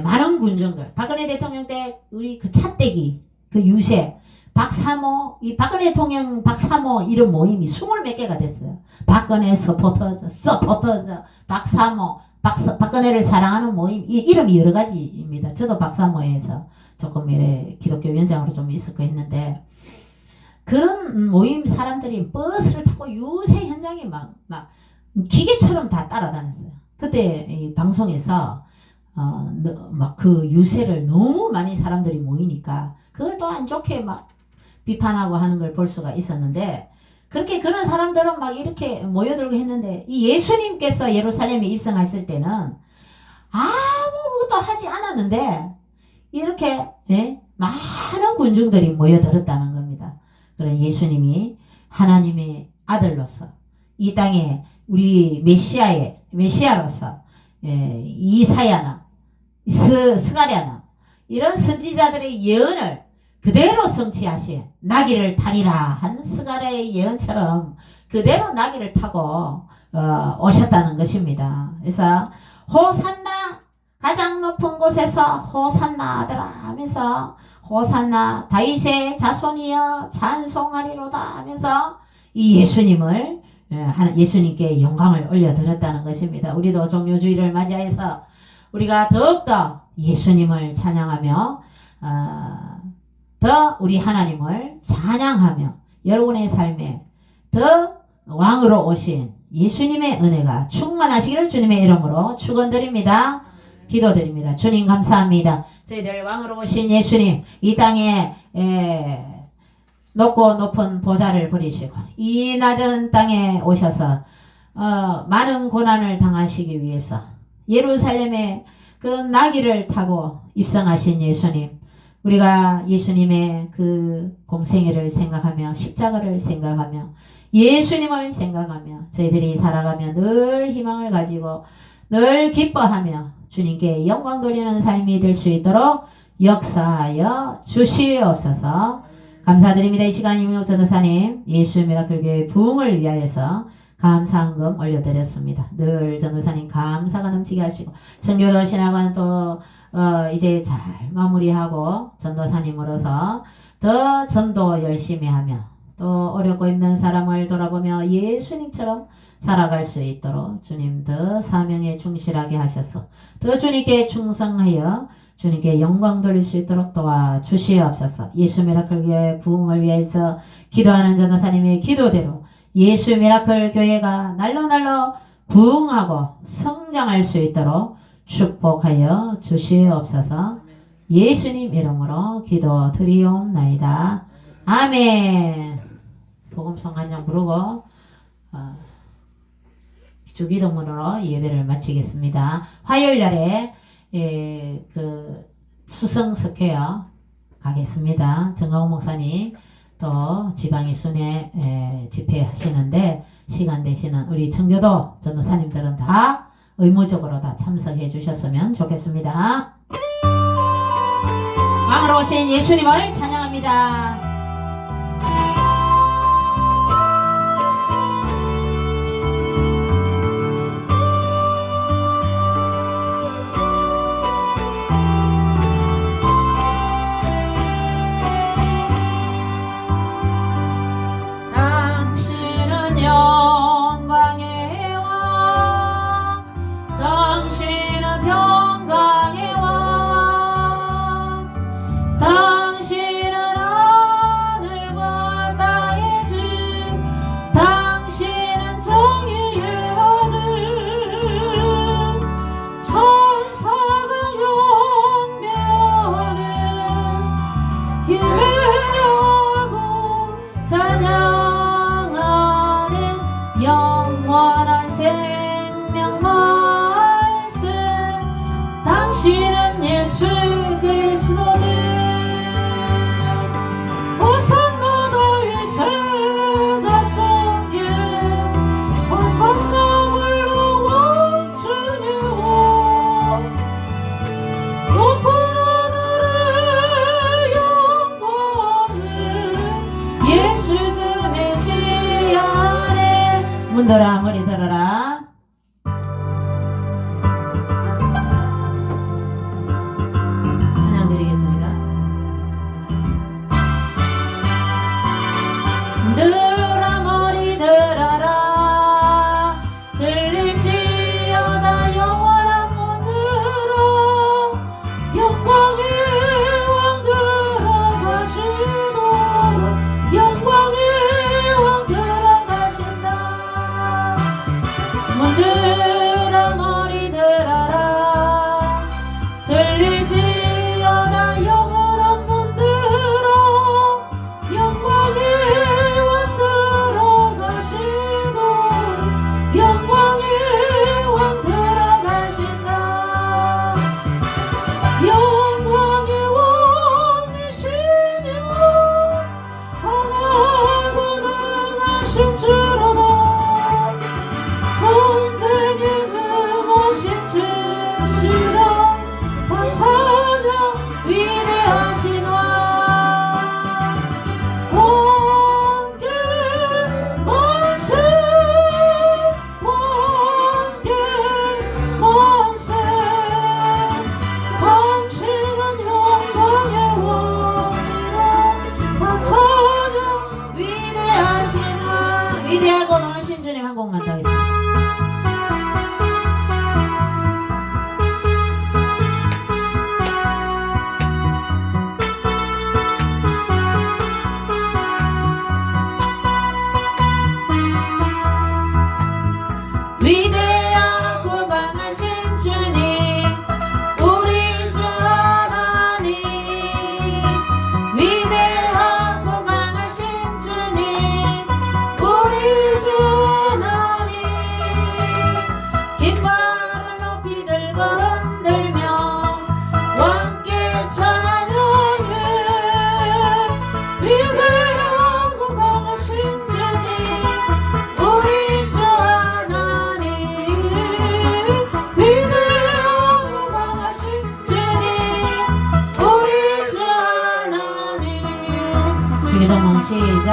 많은 군중들 박근혜 대통령 때 우리 그 차떼기 그 유세 박사모 이 박근혜 대통령 박사모 이런 모임이 20몇 개가 됐어요. 박근혜 서포터즈 박사모 박근혜를 사랑하는 모임 이름이 여러 가지입니다. 저도 박사모에서 조금 이래 기독교 위원장으로 좀 있었고 했는데 그런 모임 사람들이 버스를 타고 유세 현장에 막 기계처럼 다 따라다녔어요. 그때 이 방송에서 막 그 유세를 너무 많이 사람들이 모이니까 그걸 또 안 좋게 막 비판하고 하는 걸 볼 수가 있었는데 그렇게 그런 사람들은 막 이렇게 모여들고 했는데 이 예수님께서 예루살렘에 입성하실 때는 아무것도 하지 않았는데 이렇게 많은 군중들이 모여들었다는 겁니다. 그런 예수님이 하나님의 아들로서 이 땅에 우리 메시아로서 이사야나 스가랴나 이런 선지자들의 예언을 그대로 성취하신 나귀를 타리라 한 스가랴의 예언처럼 그대로 나귀를 타고 오셨다는 것입니다. 그래서 호산나 가장 높은 곳에서 호산나 하더라 하면서 호산나 다윗의 자손이여 찬송하리로다 하면서 이 예수님을 예수님께 영광을 올려드렸다는 것입니다. 우리도 종료주의를 맞이해서 우리가 더욱더 예수님을 찬양하며 더 우리 하나님을 찬양하며 여러분의 삶에 더 왕으로 오신 예수님의 은혜가 충만하시기를 주님의 이름으로 축원드립니다. 기도드립니다. 주님 감사합니다. 저희들 왕으로 오신 예수님 이 땅에 높고 높은 보좌를 부리시고 이 낮은 땅에 오셔서 많은 고난을 당하시기 위해서 예루살렘에 그 나귀를 타고 입성하신 예수님 우리가 예수님의 그 공생애를 생각하며 십자가를 생각하며 예수님을 생각하며 저희들이 살아가며 늘 희망을 가지고 늘 기뻐하며 주님께 영광 돌리는 삶이 될 수 있도록 역사하여 주시옵소서. 감사드립니다. 이 시간 이명옥 전도사님 예수 미라클교회 부흥을 위하여서 감사헌금 올려드렸습니다. 늘 전도사님 감사가 넘치게 하시고 전교도 신학원 또 이제 잘 마무리하고 전도사님으로서 더 전도 열심히 하며 또 어렵고 힘든 사람을 돌아보며 예수님처럼 살아갈 수 있도록 주님 더 사명에 충실하게 하셔서 더 주님께 충성하여 주님께 영광 돌릴 수 있도록 도와주시옵소서. 예수 미라클 교회 부흥을 위해서 기도하는 전도사님의 기도대로 예수 미라클 교회가 날로 부흥하고 성장할 수 있도록 축복하여 주시옵소서. 예수님 이름으로 기도드리옵나이다. 아멘. 복음성 한 장 부르고 주기도문으로 예배를 마치겠습니다. 화요일 날에 수성 스퀘어 가겠습니다. 정광훈 목사님 또 지방의 순회 집회하시는데 시간 되시는 우리 청교도 전도사님들은 다 의무적으로 다 참석해 주셨으면 좋겠습니다. 왕으로 오신 예수님을 찬양합니다. 영원한 생명 말씀 당신은 예수 그리스도지 호산나 너희 세자 속에 호산나 물러와 주님아 높은 하늘의 영광을 예수 주 메시아네 문들아 머리 들어라. 찬양 드리겠습니다. 들아 머리 들어라 들릴지어다 영원한 문들어 영광의 왕 들어가시도록 영광의 왕 들어가신다 문들아 머리 들어라 들릴지어다 영원한 문들어 영광의 왕 들어가시도록 영광의 왕 들어가신다 영광의 왕이시냐 강하고 능하신 주로다 전쟁에 능하신 주시라 다 찬양 위대하신 왕 왕께 만세 왕께 만세 당신은 영광의 왕이라 다 찬양 위대하신 왕 위대하고 강하신 주님 한 곡만 더 하겠습니다. 위대하고 강하신 주님 우리 주 하나님 위대하고 강하신 주님 우리 주 하나님 깃발을 높이 들고 흔들며 왕께 찬양해 위대하고 강하신 주님 우리 주 하나님 위대하고 강하신 주님 우리 주 하나님 주기도문 시작.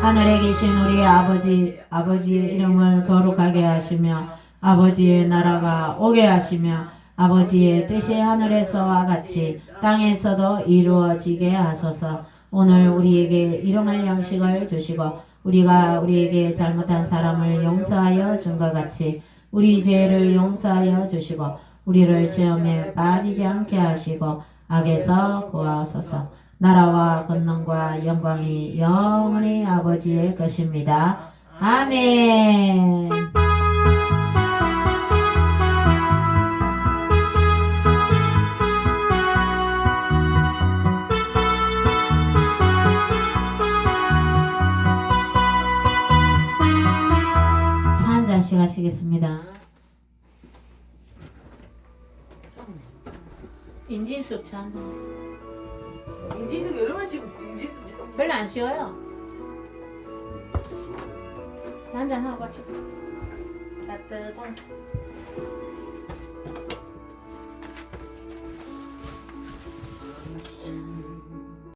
하늘에 계신 우리 아버지의 이름을 거룩하게 하시며 아버지의 나라가 오게 하시며 아버지의 뜻이 하늘에서와 같이 땅에서도 이루어지게 하소서. 오늘 우리에게 일용할 양식을 주시고 우리가 우리에게 잘못한 사람을 용서하여 준 것 같이 우리 죄를 용서하여 주시고 우리를 시험에 빠지지 않게 하시고 악에서 구하소서. 나라와 권능과 영광이 영원히 아버지의 것입니다. 아멘. 차 한잔씩 하시겠습니다. 드리겠습니다. 인진숙 차 한잔 하세요. 인지숙 여러 번 지금 인지숙 좀 별로 안 쉬워요. 차 한잔 하고 갑시다. 따뜻한 차. 자.